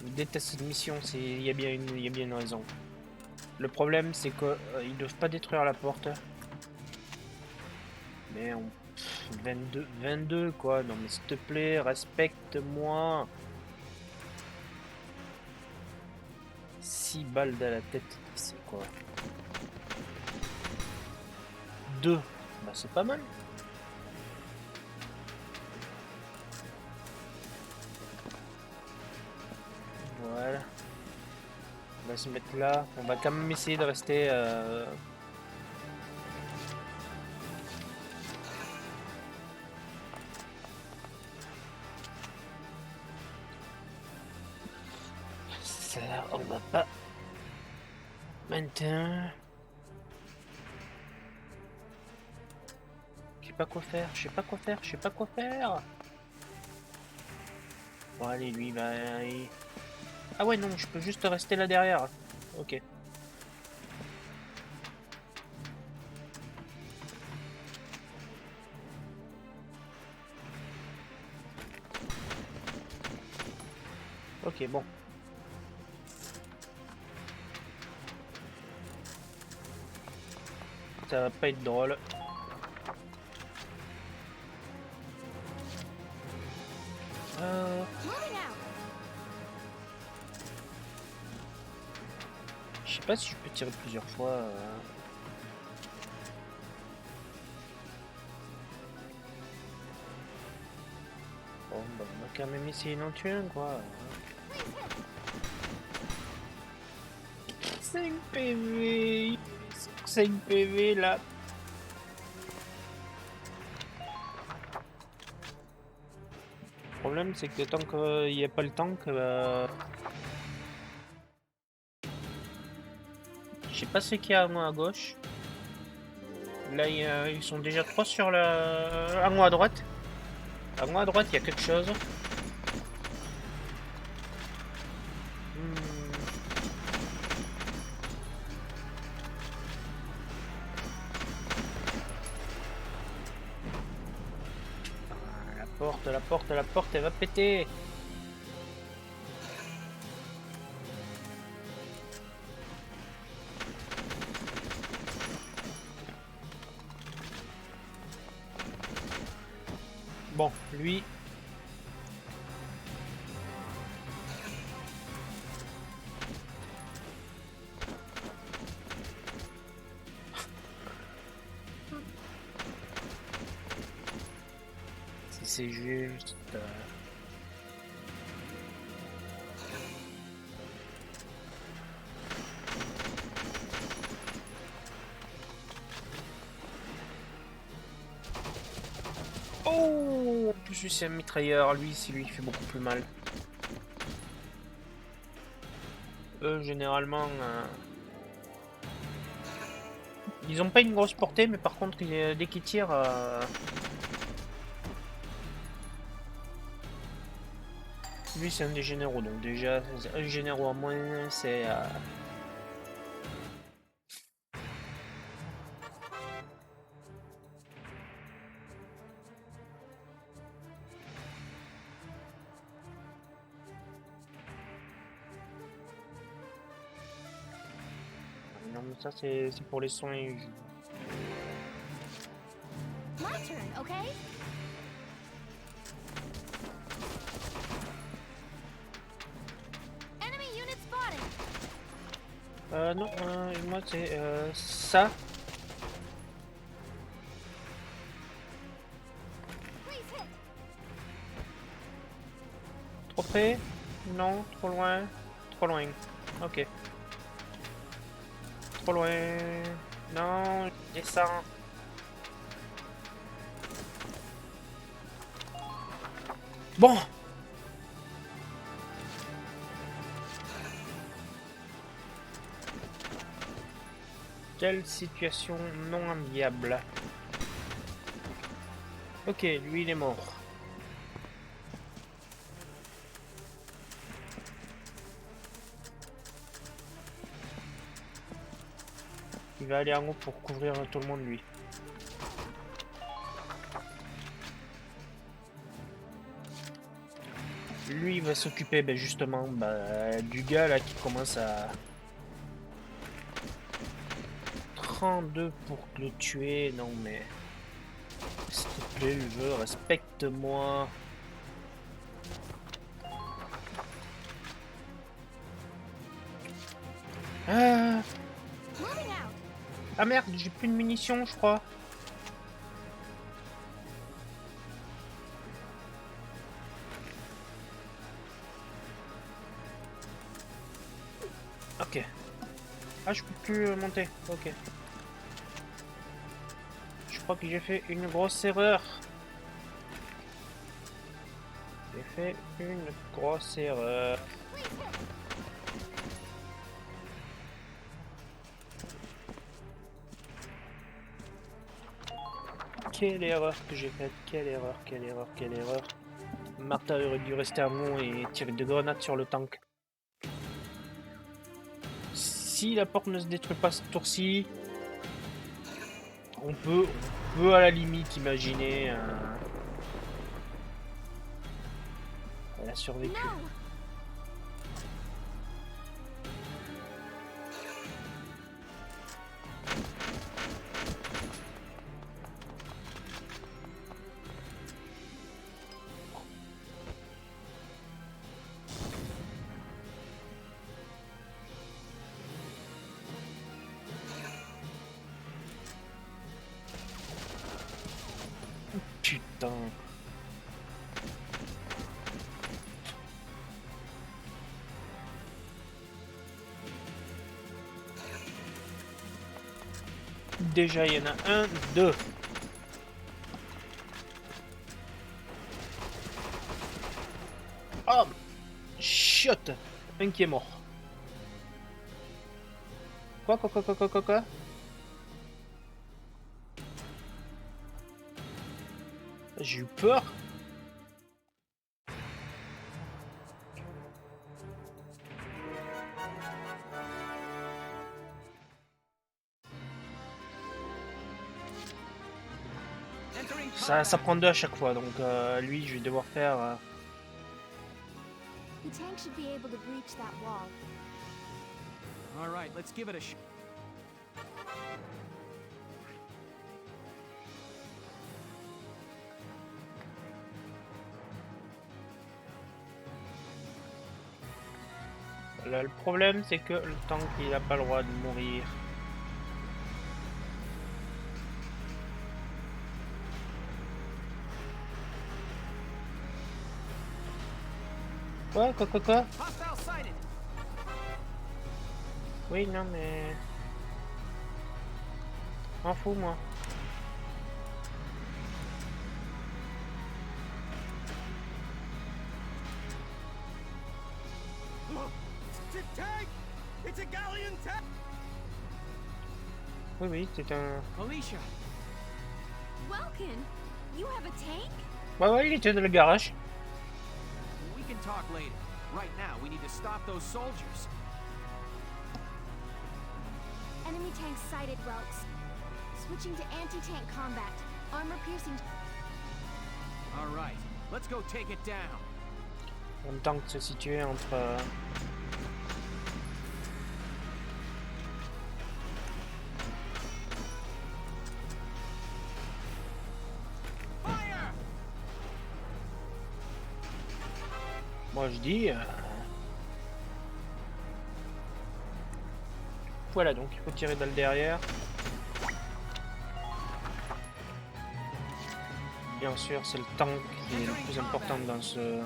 Je déteste cette mission, il y a bien une raison. Le problème c'est que ils doivent pas détruire la porte. Mais on... 22 quoi, non mais s'il te plaît, respecte-moi. 6 balles dans la tête ici, quoi. 2. Bah, c'est pas mal. Voilà. On va se mettre là. On va quand même essayer de rester... Ça, on va pas... Maintenant... Je sais pas quoi faire, je sais pas quoi faire, je sais pas quoi faire. Bon allez, lui va... Ah ouais non, je peux juste rester là derrière. Ok. Ok, bon. Ça va pas être drôle. Je sais pas si je peux tirer plusieurs fois. Bon, bah, on va quand même essayer d'en tuer un, quoi. 5 PV. 5 PV là. Le problème c'est que tant qu'il n'y a pas le tank, je sais pas ce qu'il y a à moi à gauche. Là ils sont déjà 3 sur la... À moi à droite. À moi à droite il y a quelque chose. La porte, elle va péter. Bon, lui... Si c'est juste... Oh, en plus c'est un mitrailleur, lui il fait beaucoup plus mal. Eux généralement ils ont pas une grosse portée, mais par contre dès qu'ils tirent lui c'est un des généraux, donc déjà un généraux en moins c'est non mais ça c'est pour les soins. My turn, okay? Enemy unit spotted. Non, moi c'est ça. Please hit. Trop près? Non, trop loin? Trop loin. Ok. Trop loin. Non, descends. Bon. Quelle situation non enviable. Ok, lui il est mort. Il va aller en haut pour couvrir tout le monde lui. Lui il va s'occuper justement du gars là qui commence à... 32 pour le tuer, non mais... S'il te plaît le jeu, respecte-moi. Ah, Moving out. ah merde, j'ai plus de munitions, je crois. Ok. Ah, je peux plus monter. Ok. Je crois que j'ai fait une grosse erreur. J'ai fait une grosse erreur. Quelle erreur que j'ai faite. Quelle erreur, quelle erreur, quelle erreur. Martha aurait dû rester à mont et tirer des grenades sur le tank. Si la porte ne se détruit pas ce tour-ci, on peut à la limite imaginer elle a survécu. No. Putain. Déjà, il y en a un, deux. Oh, chiotte. Un qui est mort. Quoi? J'ai eu peur. Ça prend deux à chaque fois, donc lui, je vais devoir faire... The tank should be able to breach that wall. All right, let's give it a shot. Là, le problème, c'est que le tank, il a pas le droit de mourir. Quoi? Hostile sighted. Oui, non, mais... M'en fous, moi. Tank! It's a galleon tank! Oui, c'est un... Alicia, Welkin, you have a tank? Ouais, il était dans le garage. we can talk later. Right now, we need to stop those soldiers. Enemy tank sighted, Welks. Switching to anti-tank combat. Armor piercing. All right, let's go take it down. Un tank se situait entre... Fire! Moi, je dis... Voilà, donc il faut tirer dans le derrière. Bien sûr, c'est le tank qui est le plus important dans ce...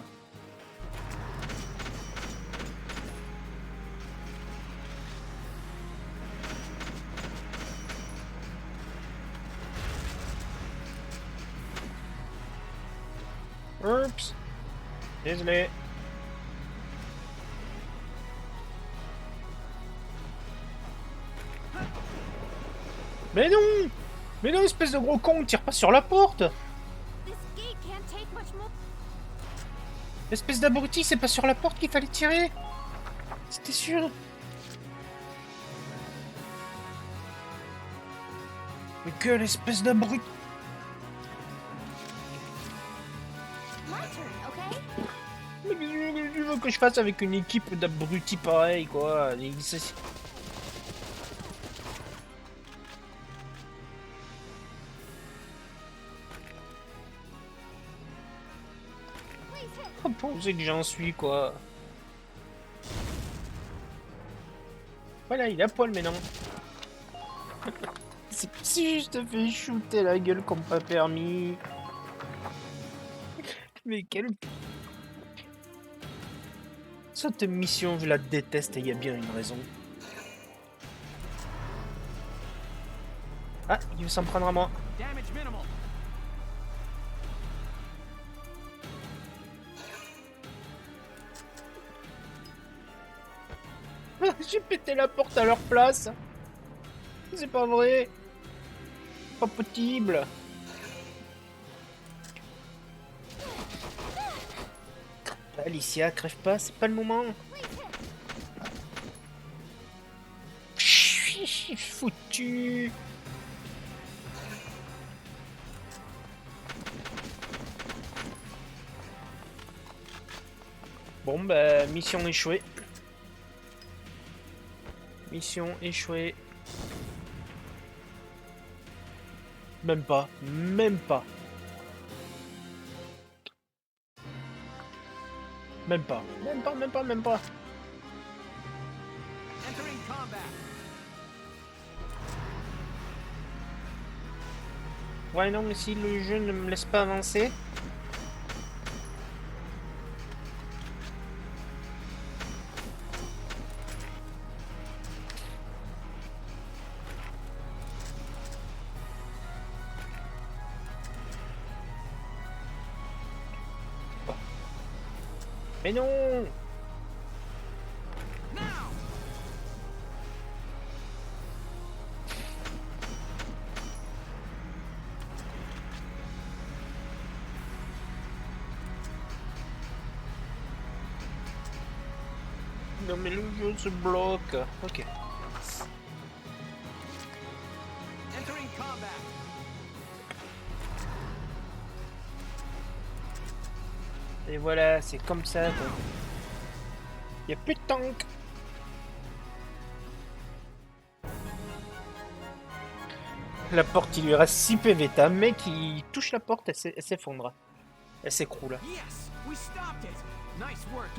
Oups! Désolé. Mais non! Mais non, espèce de gros con, tire pas sur la porte! This gate can't take much more. Espèce d'abruti, c'est pas sur la porte qu'il fallait tirer! C'était sûr! Mais quelle espèce d'abruti! My turn, okay? Mais qu'est-ce que tu veux que je fasse avec une équipe d'abrutis pareil, quoi? Pensez que j'en suis, quoi. Voilà, il a poil maintenant. Si je te fais shooter la gueule comme pas permis. Mais quelle... Cette mission, je la déteste et il y a bien une raison. Ah, il veut s'en prendre à moi. Damage minimal. J'ai pété la porte à leur place. C'est pas vrai. Pas possible. Alicia, crève pas, c'est pas le moment. Je suis foutu. Bon, bah, mission échouée. Mission échouée. Même pas, même pas. Même pas, même pas, même pas, même pas. Entering combat. Ouais, non, mais si le jeu ne me laisse pas avancer... Mais non! Non mais le jeu se bloque. Ok. Entering combat. Et voilà, c'est comme ça quoi. Y a plus de tank. La porte, il lui reste 6 PV. T'as un mec qui touche la porte, elle s'effondre. Elle s'écroule. Yes, we stopped it. Nice work.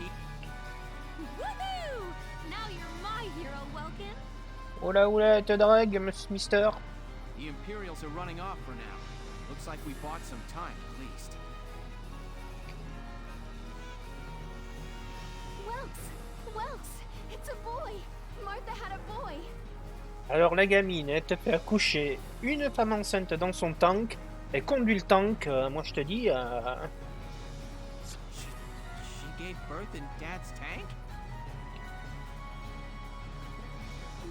Woohoo! Now you're my hero, Welkin. Oula oula, te drague, mister. The Imperials are running off for now. Looks like we bought some time at least. Welks, it's a boy. Martha had a boy. Alors la gamine, elle te fait accoucher une femme enceinte dans son tank. Elle conduit le tank. Moi je te dis... She gave birth in Dad's tank?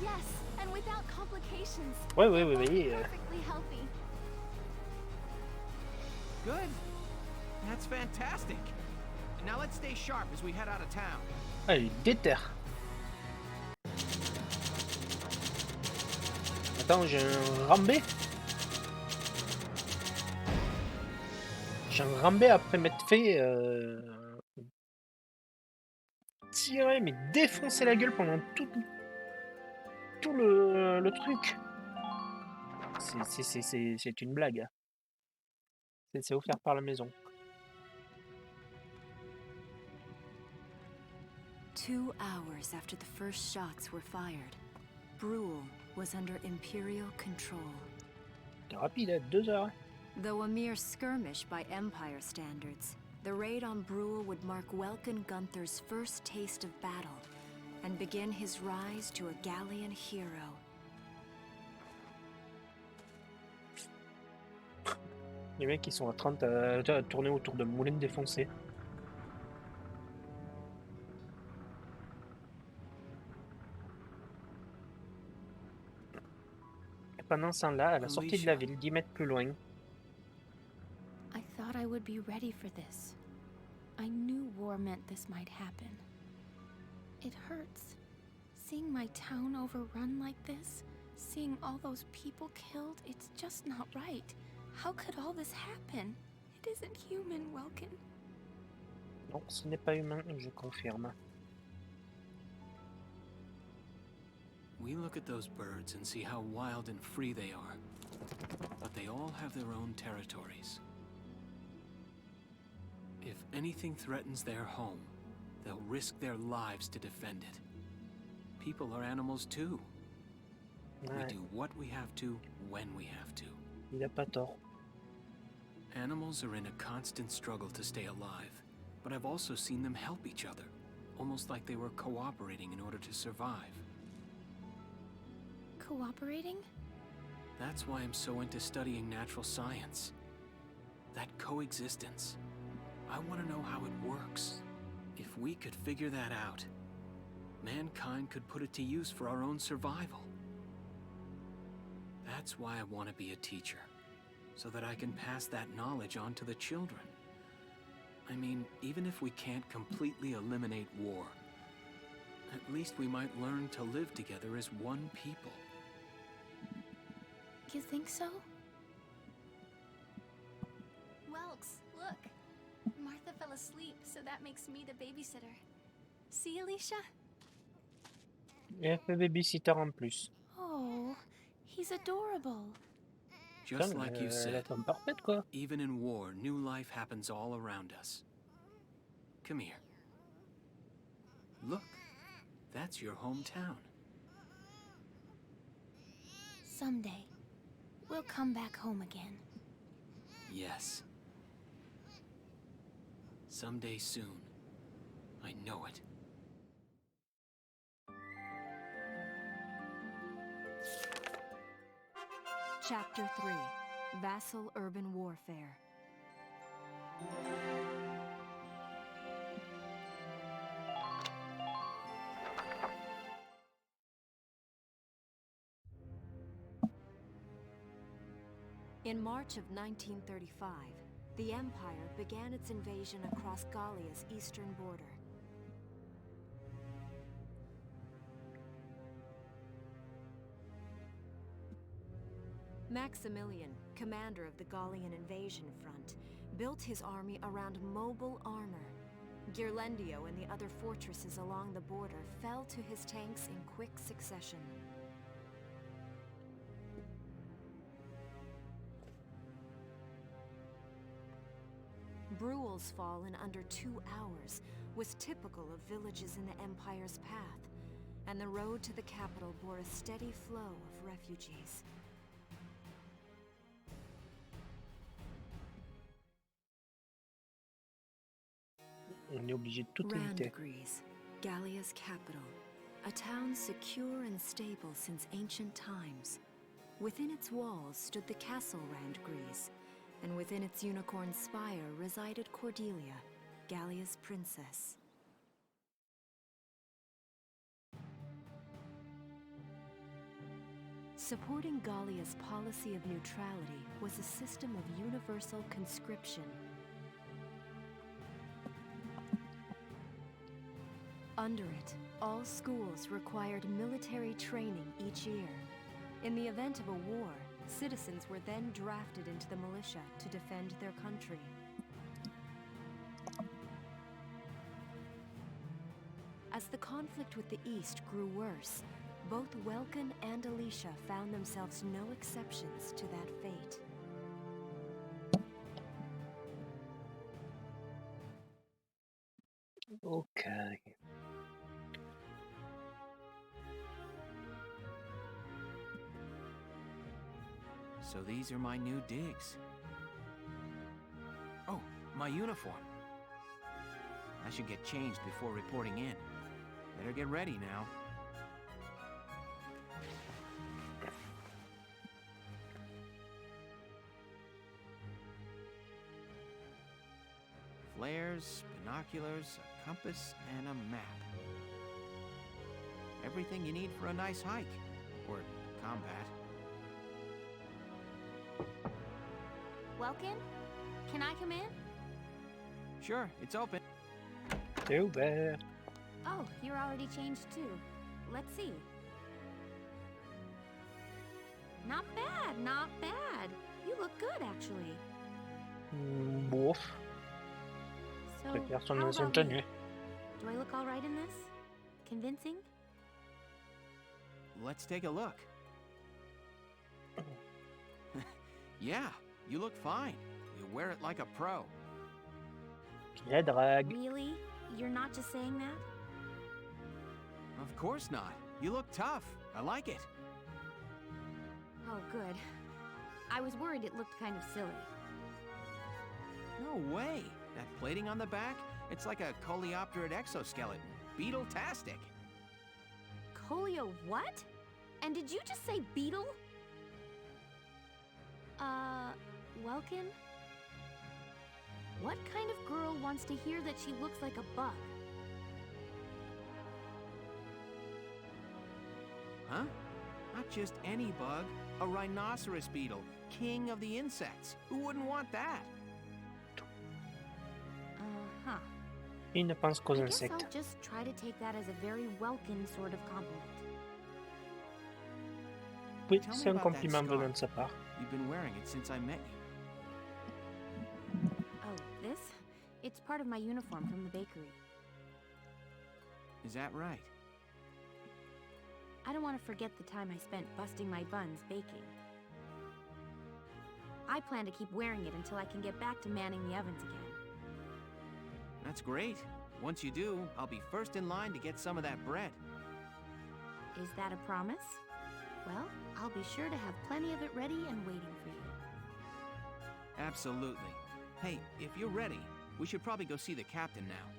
Yes, and without complications. Oui. Perfectly healthy. Good. That's fantastic. Now let's stay sharp as we head out of town. Elle est déter. Attends, j'ai un rambé. J'ai un rambé après m'être fait tirer, mais défoncer la gueule pendant tout le truc. C'est une blague. C'est offert par la maison. 2 hours after the first shots were fired, Brule was under Imperial control. C'est rapide, hein, 2 heures. Though a mere skirmish by Empire standards, the raid on Brule would mark Welkin Gunther's first taste of battle and begin his rise to a Gallian hero. Les mecs, ils sont à 30 à tourner autour de moulins défoncés. Et pendant ce temps-là, à la sortie de la ville, 10 mètres plus loin. I thought I would be ready for this. I knew war meant this might happen. It hurts. Seeing my town overrun like this, seeing all those people killed, it's just not right. How could all this happen? It isn't human, Welkin. Non, ce n'est pas humain, je confirme. We look at those birds and see how wild and free they are. But they all have their own territories. If anything threatens their home, they'll risk their lives to defend it. people are animals too. We Ouais, do what we have to, when we have to. il a pas tort. Animals are in a constant struggle to stay alive, but I've also seen them help each other, almost like they were cooperating in order to survive. Cooperating? That's why I'm so into studying natural science. That coexistence. I want to know how it works. If we could figure that out, mankind could put it to use for our own survival. That's why I want to be a teacher, so that I can pass that knowledge on to the children. I mean, even if we can't completely eliminate war, at least we might learn to live together as one people. You think so? Welks, look. Martha fell asleep, so that makes me the babysitter. See, Alicia? Et elle fait babysitter en plus. Oh, he's adorable. Just Putain, like you la said, femme parfaite, quoi. even in war, new life happens all around us. Come here. Look, that's your hometown. Someday, we'll come back home again. Yes. Someday soon. I know it. Chapter 3: Vassal Urban Warfare. In March of 1935, the Empire began its invasion across Gallia's eastern border. Maximilian, commander of the Gallian invasion front, built his army around mobile armor. Ghirlandaio and the other fortresses along the border fell to his tanks in quick succession. Bruhl's fall in under 2 hours was typical of villages in the Empire's path, and the road to the capital bore a steady flow of refugees. On est obligé de tout éviter. Randgries, Gallia's capital, a town secure and stable since ancient times. Within its walls stood the castle Randgries, and within its unicorn spire resided Cordelia, Gallia's princess. Supporting Gallia's policy of neutrality was a system of universal conscription. Under it, all schools required military training each year. In the event of a war, citizens were then drafted into the militia to defend their country. As the conflict with the East grew worse, both Welkin and Alicia found themselves no exceptions to that fate. Okay. So these are my new digs. Oh, my uniform. I should get changed before reporting in. Better get ready now. Flares, binoculars, a compass, and a map. Everything you need for a nice hike. Or combat. Welkin? Can I come in? Sure, it's open. C'est ouvert. Oh, you're already changed too. Let's see. Not bad, not bad. You look good, actually. Bof. So, Préfère son how ancienne about me? tenue. Do I look all right in this? Convincing? Let's take a look. Yeah, you look fine. You wear it like a pro. La drague. Really? You're not just saying that? Of course not. You look tough. I like it. Oh, good. I was worried it looked kind of silly. No way. That plating on the back? It's like a coleopterate exoskeleton. Beetle-tastic. Colio what? And did you just say beetle? Welkin? What kind of girl wants to hear that she looks like a bug? Huh? Not just any bug. A rhinoceros beetle. King of the insects. Who wouldn't want that? Uh-huh. Il ne pense qu'aux I guess insectes. I'll just try to take that as a very welcome sort of compliment. Oui, Tell me c'est un about that compliment scar. venant de sa part. You've been wearing it since I met you. Oh, this? It's part of my uniform from the bakery. Is that right? I don't want to forget the time I spent busting my buns baking. I plan to keep wearing it until I can get back to manning the ovens again. That's great. Once you do, I'll be first in line to get some of that bread. Is that a promise? Well, I'll be sure to have plenty of it ready and waiting for you. Absolutely. Hey, if you're ready, we should probably go see the captain now.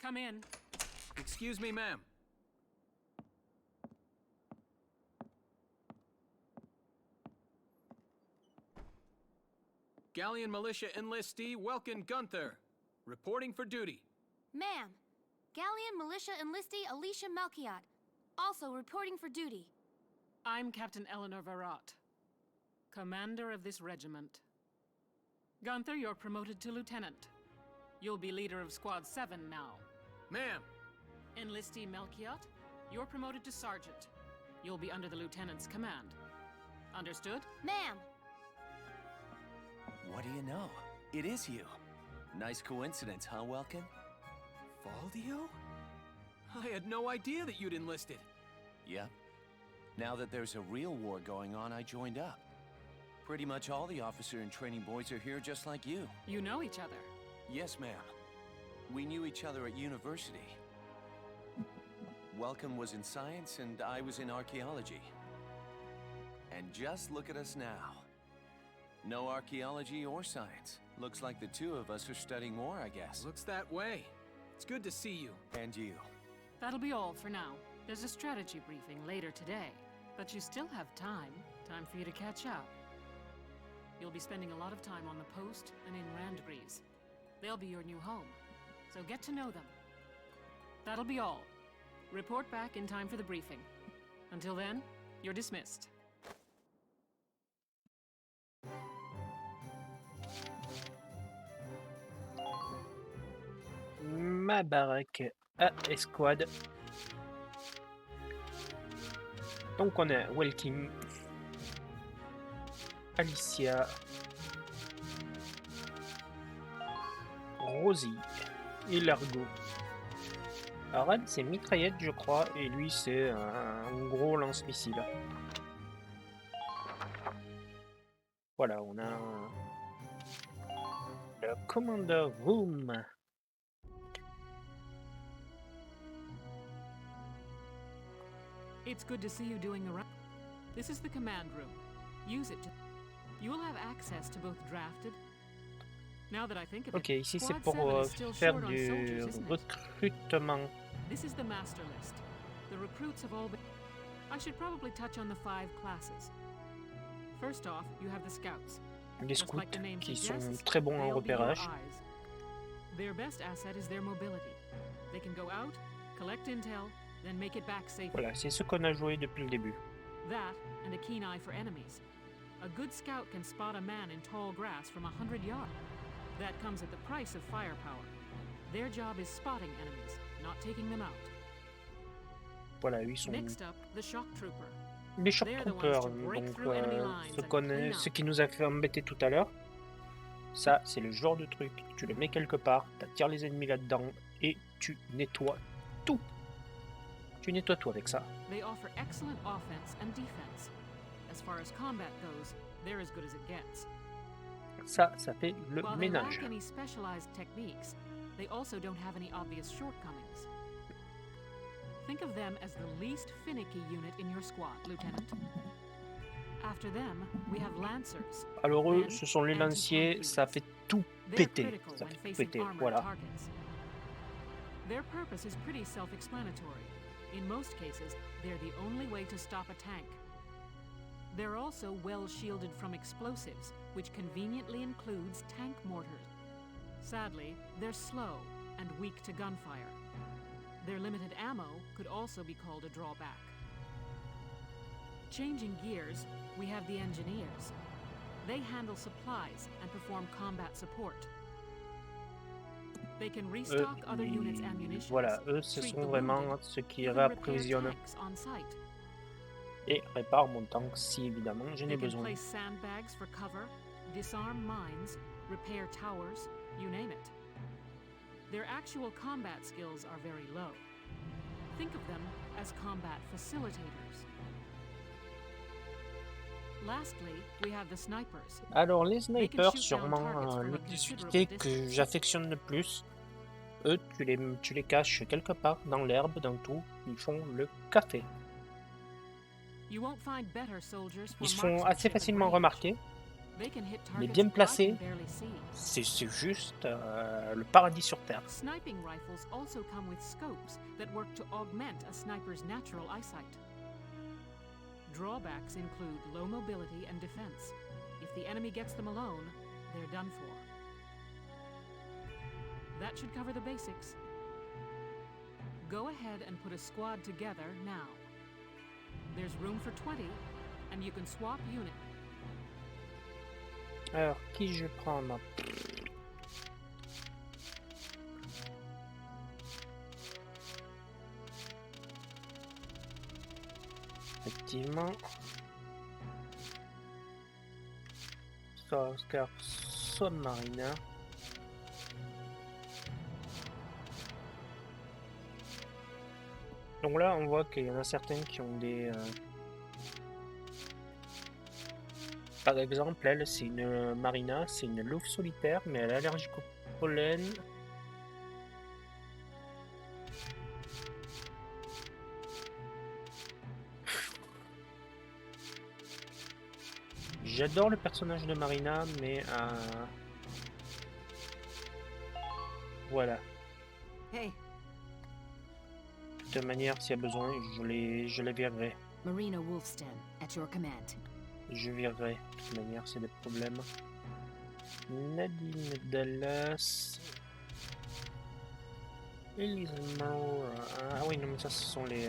Come in. Excuse me, ma'am. Galleon Militia Enlistee Welkin Gunther, reporting for duty. Ma'am, Galleon Militia Enlistee Alicia Melchiot, also reporting for duty. I'm Captain Eleanor Varrot, commander of this regiment. Gunther, you're promoted to lieutenant. You'll be leader of Squad 7 now. Ma'am, Enlistee Melchiot, you're promoted to sergeant. You'll be under the lieutenant's command. Understood? Ma'am, What do you know? It is you. Nice coincidence, huh, Welkin? Valdio? I had no idea that you'd enlisted. Yep. Now that there's a real war going on, I joined up. Pretty much all the officer and training boys are here just like you. You know each other. Yes, ma'am. We knew each other at university. Welcome was in science and I was in archaeology. And just look at us now. No archaeology or science. Looks like the two of us are studying more, I guess. Looks that way. It's good to see you. And you. That'll be all for now. There's a strategy briefing later today, but you still have time. Time for you to catch up. You'll be spending a lot of time on the post and in Randbreeze. They'll be your new home, so get to know them. That'll be all. Report back in time for the briefing. Until then, you're dismissed. Ma baraque à escouade. Donc on a Welkin, Alicia, Rosie et Largo. Alors elle c'est mitraillette je crois et lui c'est un gros lance-missile. Voilà, on a le Commander Room. It's good to see you doing the right. This is the command room. Use it to... You will have access to both drafted... Now that I think of it, Ok, ici c'est Squad pour 7 is still faire short on du soldiers, isn't it? recrutement. This is the master list. The recruits have all been... I should probably touch on the 5 classes. First off, you have the scouts. Les Just scouts like the name qui sont suggests, très bons en they'll be your repérage. eyes. Their best asset is their mobility. They can go out, collect intel, then make it back safely. Voilà, c'est ce qu'on a joué depuis le début. That, and a keen eye for enemies. A good scout can spot a man in tall grass from 100 yards. That comes at the price of firepower. Their job is spotting enemies, not taking them out. Voilà, ils sont Next up, the shock trooper. les shock They're the ones troopers, to break donc through enemy lines and clean ce up. qui nous a fait embêter tout à l'heure. Ça, c'est le genre de truc, tu le mets quelque part, t'attires les ennemis là-dedans et tu nettoies tout. Tu nettoies tout avec ça. They offer excellent offense and defense. As far as combat goes, they're as good as it gets. Ça fait le While they ménage. lack any specialized techniques, they also don't have any obvious shortcomings. Think of them as the least finicky unit in your squad, Lieutenant. After them, we have Lancers. Alors eux, Then, ce sont les lanciers, anti-tank ça units. fait tout They're péter. critical Ça when fait tout facing péter, armored voilà. targets. Their purpose is pretty self-explanatory. In most cases, they're the only way to stop a tank. They're also well shielded from explosives, which conveniently includes tank mortars. Sadly, they're slow and weak to gunfire. Their limited ammo could also be called a drawback. Changing gears, we have the engineers. They handle supplies and perform combat support. They can restock other units' ammunition. Voilà, eux, ce treat sont the vraiment wounded, ceux qui even repair réapprovisionnent tanks on site. et réparent mon tank si évidemment j'en ai They can besoin. place sandbags for cover, disarm mines, repair towers, you name it. Their actual combat skills are very low. Think of them as combat facilitators. Lastly, we have the snipers. Alors les They can snipers, shoot down sûrement targets from a l'utilité considerable que distance. j'affectionne le plus, eux, tu les caches quelque part dans l'herbe, dans tout, ils font le café. You won't find better soldiers for Ils se font assez marksmanship at facilement range. remarquer, They can hit mais targets bien I placés, can barely see. c'est juste le paradis sur Terre. Sniping rifles also come with scopes that work to augment a sniper's natural eyesight. Drawbacks include low mobility and defense. If the enemy gets them alone, they're done for. That should cover the basics. Go ahead and put a squad together now. There's room for 20, and you can swap unit. Alors, qui je prends moi? Effectivement. Soit Oscar, soit Marina. Donc là, on voit qu'il y en a certains qui ont des... Par exemple, elle, c'est une Marina, c'est une louve solitaire, mais elle est allergique au pollen. J'adore le personnage de Marina, mais voilà. Hey, De toute manière, s'il y a besoin, je les virerai. Marina Wolfston, at your command. Je virerai. De toute manière, c'est des problèmes. Nadine Dallas. Elise Moore. Ah oui, non, mais ça, ce sont les...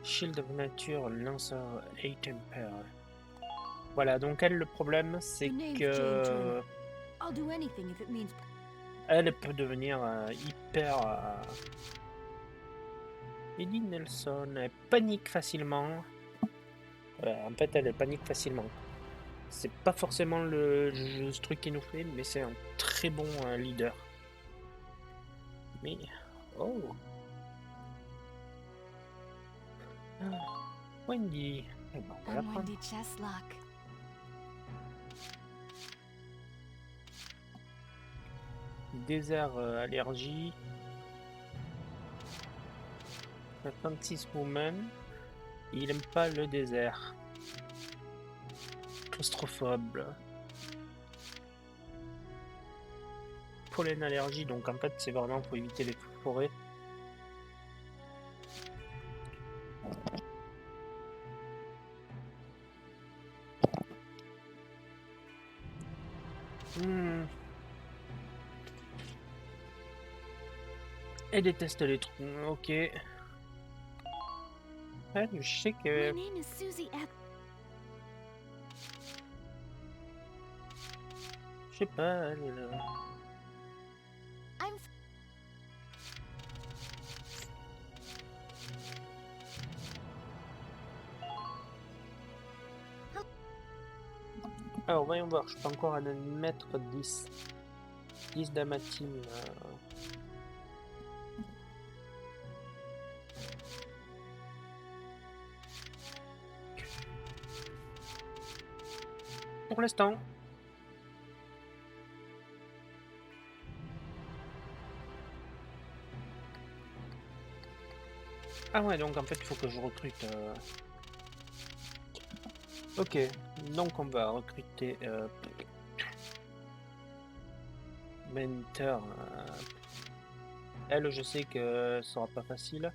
Shield of Nature, Lanceur et Temper. Voilà, donc elle, le problème, c'est Your name's que... Jane Turner. I'll do anything if it means Elle peut devenir hyper... Eddie Nelson, elle panique facilement. En fait, elle panique facilement. C'est pas forcément le truc qui nous fait, mais c'est un très bon leader. Mais... Oh, Wendy. Eh ben, on va la I'm prendre. Wendy Cheslock. Désert allergie. 56 woman. Il aime pas le désert. Claustrophobe. Pollen allergie, donc en fait c'est vraiment pour éviter les forêts. Elle déteste les trous, ok. Ouais, je sais que... My name is Susie Je sais pas, elle... I'm Alors, voyons voir, je peux encore en mettre 10. 10 dans ma team. Pour l'instant. Ah ouais, donc en fait, il faut que je recrute. Ok, donc on va recruter mentor. Elle, je sais que ce sera pas facile.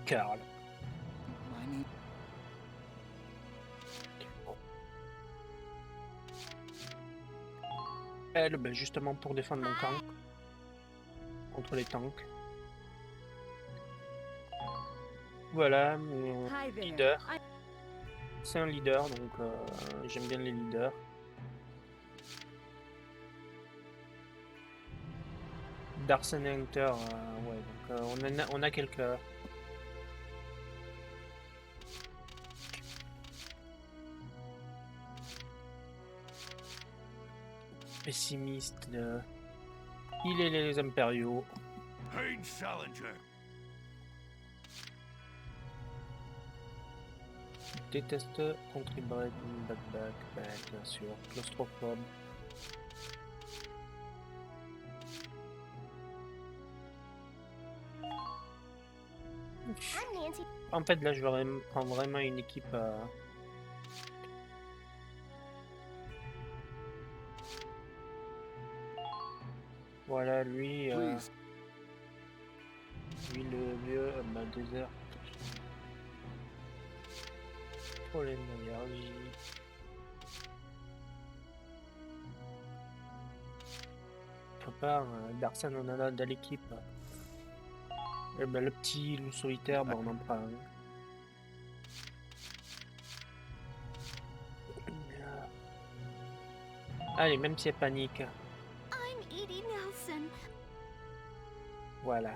Carl. Elle, ben justement pour défendre mon camp contre les tanks. Voilà, mon leader. C'est un leader, donc j'aime bien les leaders. Darsen et Hunter, ouais, donc on a quelques... pessimistes. Il est les impériaux. Pain Salinger. Déteste contribuer backback, bien sûr. Claustrophobe. En fait, là, je vais prendre vraiment une équipe. Voilà, lui. Lui, le vieux, désert. Problème d'énergie. Prépare, Darsen, on en a dans l'équipe. Et ben, le petit loup solitaire, bon, on en prend un. Allez, même si elle panique. I'm Edie Nelson. Voilà.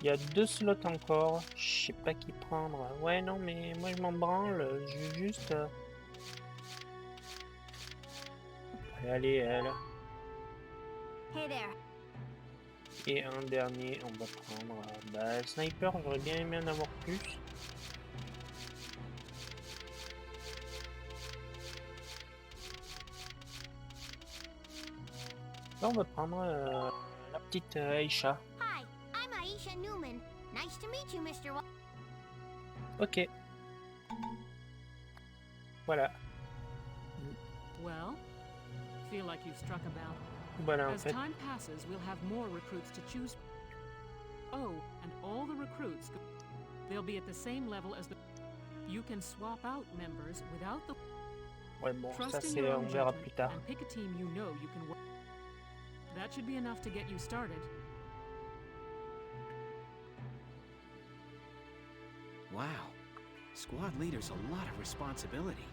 Il y a 2 slots encore. Je sais pas qui prendre. Ouais, non, mais moi je m'en branle. Je veux juste. Allez, elle. Hey there. Et un dernier, on va prendre. Bah, sniper, j'aurais bien aimé en avoir plus. Là, on va prendre la petite Aisha. Hi, I'm Aisha Newman. Nice to meet you, Mr. Ok. Voilà. Well, feel like you've struck a balance. Voilà, en As fait. time passes, we'll have more recruits to choose. Oh, and all the recruits, they'll be at the same level as the. You can swap out members without the. Ouais, bon, ça Trust in c'est, your on own verra judgment plus tard. and pick a team you know you can work. That should be enough to get you started. Wow. Squad leader's a lot of responsibility.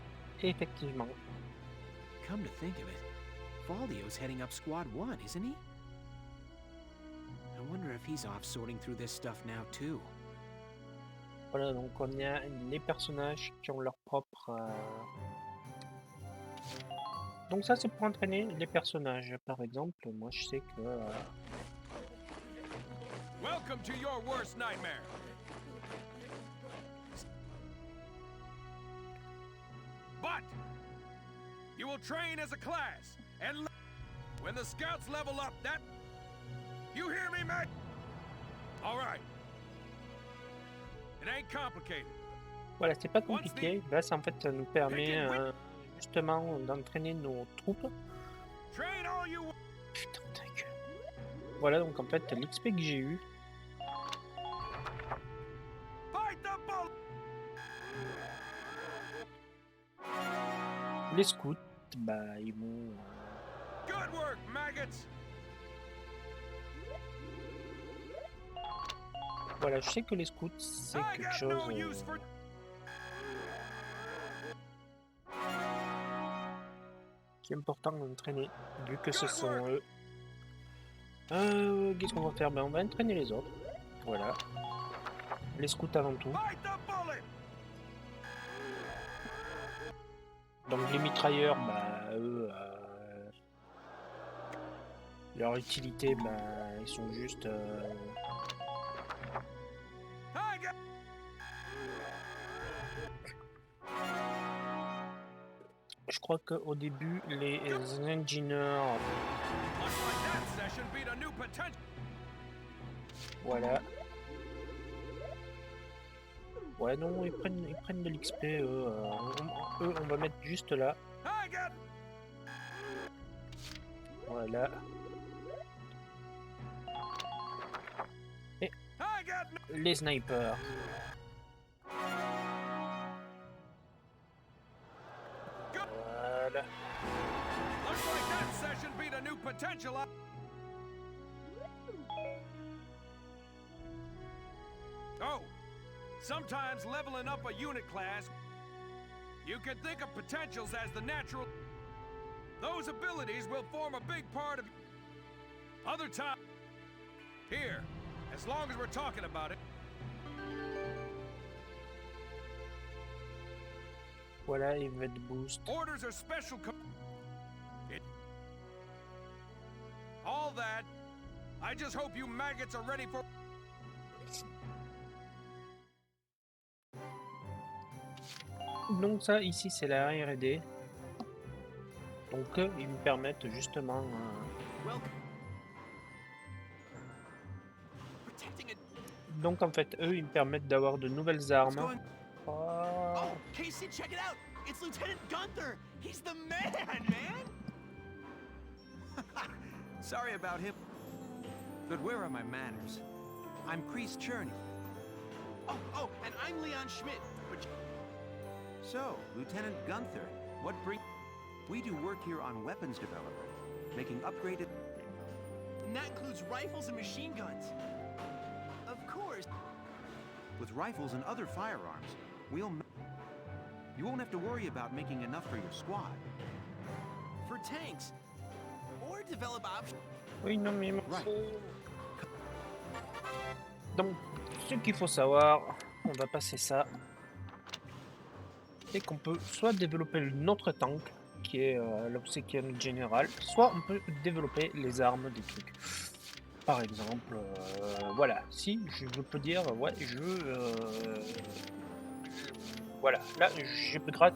Effectivement. Come to think of it, Faldio's heading up Squad 1, isn't he? I wonder if he's off sorting through this stuff now too. Voilà, donc on a les personnages qui ont leur propre. Donc ça c'est pour entraîner les personnages. Par exemple, moi je sais que. Welcome to your worst nightmare. But you will train as a class, and when the scouts level up, that you hear me, mate? All right. It ain't complicated. Voilà, c'est pas compliqué. Là, ça en fait ça nous permet justement d'entraîner nos troupes. Train all you. Putain, ta gueule. Voilà, donc en fait l'XP que j'ai eu. Fight the bull. Les scouts, bah ils m'ont. Good work, maggots. Voilà, je sais que les scouts c'est quelque chose. Qui est important d'entraîner, vu que ce sont eux. Qu'est-ce qu'on va faire? Ben on va entraîner les autres. Voilà. Les scouts avant tout. Fight the bull. Donc les mitrailleurs, eux, leur utilité, ils sont juste... Je crois qu'au début, les ingénieurs... Voilà. Ouais, non, ils prennent de l'XP, eux. Eux, on va mettre juste là. Voilà. Et les snipers. Voilà. Oh, sometimes leveling up a unit class, you can think of potentials as the natural. Those abilities will form a big part of other times. Here, as long as we're talking about it. Voilà, event boost. Orders are special. All that. I just hope you maggots are ready for. Donc ça, ici, c'est la R&D. Donc ils me permettent justement... Donc en fait, eux, ils me permettent d'avoir de nouvelles armes. Oh, Casey, check it out! It's Lieutenant Gunther! He's the man, man! Sorry about him. But where are my manners? I'm Kreese Cherney. Oh, and I'm Leon Schmidt. But... So, Lieutenant Gunther, what brings... We do work here on weapons development, making upgraded... And that includes rifles and machine guns. Of course. With rifles and other firearms, we'll... You won't have to worry about making enough for your squad. For tanks, or develop options. Oui, non, mais... Donc, ce qu'il faut savoir, on va passer ça, c'est qu'on peut soit développer notre tank, qui est l'obséquienne générale, soit on peut développer les armes des trucs. Par exemple, voilà, si je peux dire, ouais, voilà, là, je gratte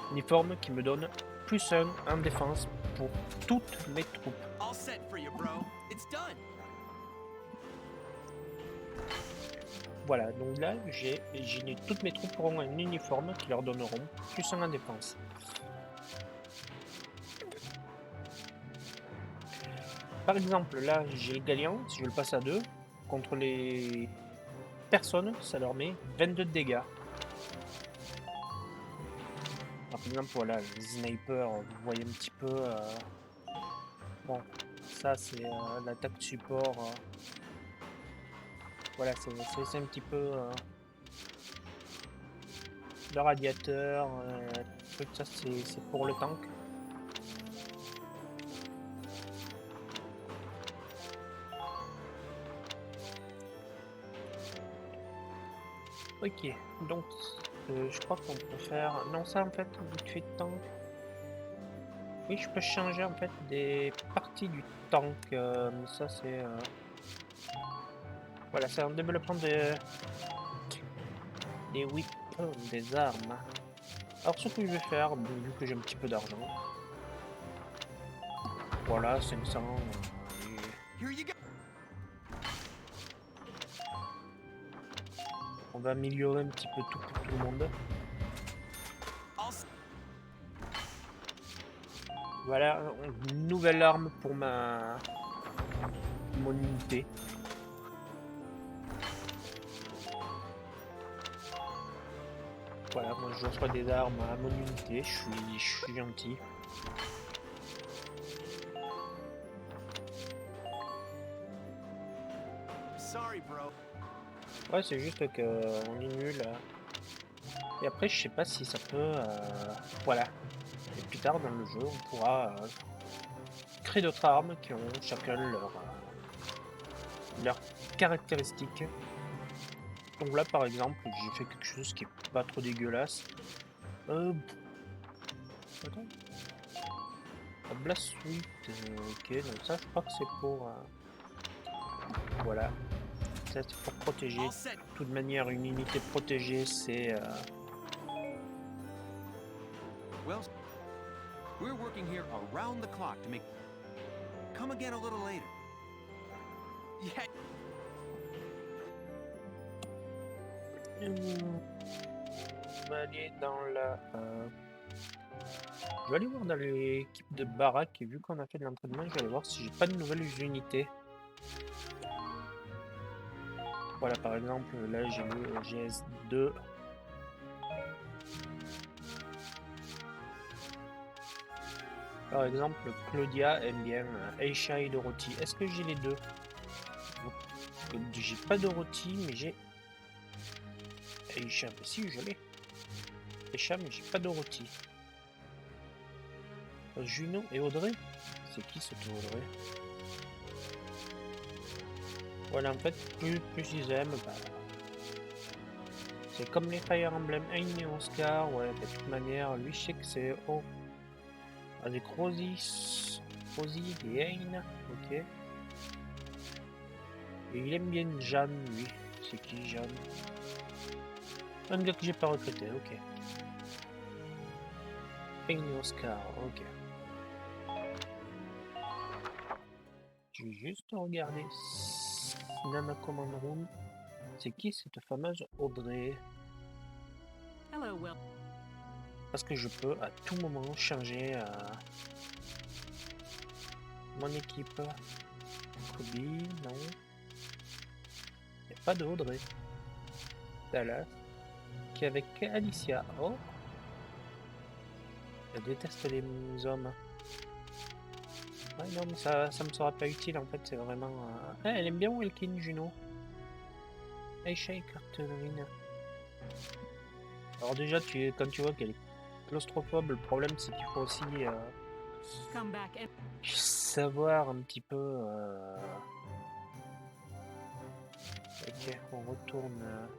l'uniforme qui me donne +1 en défense pour toutes mes troupes. All set for you, bro. It's done. Voilà, donc là, toutes mes troupes auront un uniforme qui leur donneront +1 en défense. Par exemple, là, j'ai le Galian, si je le passe à 2, contre les personnes, ça leur met 22 de dégâts. Par exemple, voilà, les snipers, vous voyez un petit peu... Bon, ça c'est l'attaque support. Voilà, c'est un petit peu... le radiateur, tout ça c'est pour le tank. Ok, donc je crois qu'on peut faire... Non, ça en fait, vite fait de tank. Oui, je peux changer en fait des parties du tank, mais ça c'est... Voilà, c'est en développant des weapons, des armes. Alors ce que je vais faire, vu que j'ai un petit peu d'argent... Voilà, 500... On va améliorer un petit peu tout pour tout le monde. Voilà, une nouvelle arme pour mon unité. Voilà, moi je reçois des armes à mon unité, je suis gentil. Sorry, bro. Ouais, c'est juste que on est nul. Et après, je sais pas si ça peut... voilà. Et plus tard dans le jeu, on pourra créer d'autres armes qui ont chacun leurs caractéristiques. Donc là, par exemple, j'ai fait quelque chose qui est pas trop dégueulasse. Attends. La Blast Suite, ok, donc ça je crois que c'est pour... voilà. Ça c'est pour protéger. De toute manière, une unité protégée, c'est... Well, we're working here around the clock to make... Come again a little later. Yeah. On va aller dans la... Je vais aller voir dans l'équipe de baraque et vu qu'on a fait de l'entraînement, je vais aller voir si j'ai pas de nouvelles unités. Voilà, par exemple, là j'ai le GS2. Par exemple, Claudia aime bien Aisha et Dorothy. Est-ce que j'ai les deux? J'ai pas Dorothy, mais j'ai Aisha. Mais si, je l'ai. Aisha, mais j'ai pas Dorothy. Juno et Audrey? C'est qui cette Audrey? Voilà, en fait, plus ils aiment, bah, c'est comme les Fire Emblem, Hein et Oscar, ouais, de toute manière, lui, je sais que c'est... Oh, avec Rosie et Hein, ok. Et il aime bien Jeanne, lui. C'est qui, Jeanne? Un gars que j'ai pas recruté, ok. Hein et Oscar, ok. Je vais juste regarder Nana Command Room. C'est qui cette fameuse Audrey? Hello, Will. Parce que je peux à tout moment changer mon équipe. Kobe, non. Il n'y a pas d'Audrey. Dallas. Qui est avec Alicia. Oh. Elle déteste les hommes. Ouais, non, mais ça me sera pas utile en fait. C'est vraiment. Ah, elle aime bien Wilkin, Juno. Aisha et Carterine. Alors, déjà, quand tu vois qu'elle est claustrophobe, le problème c'est qu'il faut aussi Come back and... savoir un petit peu. Ok, on retourne.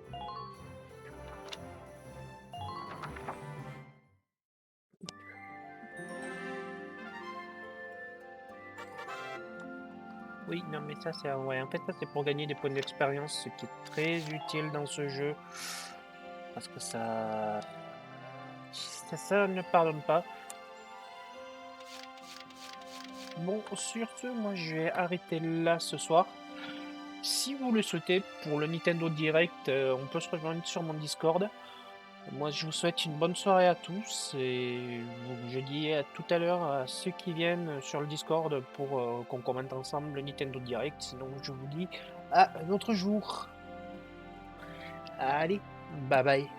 Oui, non, mais ça, c'est... Ouais, en fait, ça, c'est pour gagner des points d'expérience, ce qui est très utile dans ce jeu. Parce que ça ne pardonne pas. Bon, sur ce, moi, je vais arrêter là ce soir. Si vous le souhaitez, pour le Nintendo Direct, on peut se rejoindre sur mon Discord. Moi, je vous souhaite une bonne soirée à tous et je dis à tout à l'heure à ceux qui viennent sur le Discord pour qu'on commente ensemble le Nintendo Direct. Sinon, je vous dis à un autre jour. Allez, bye bye.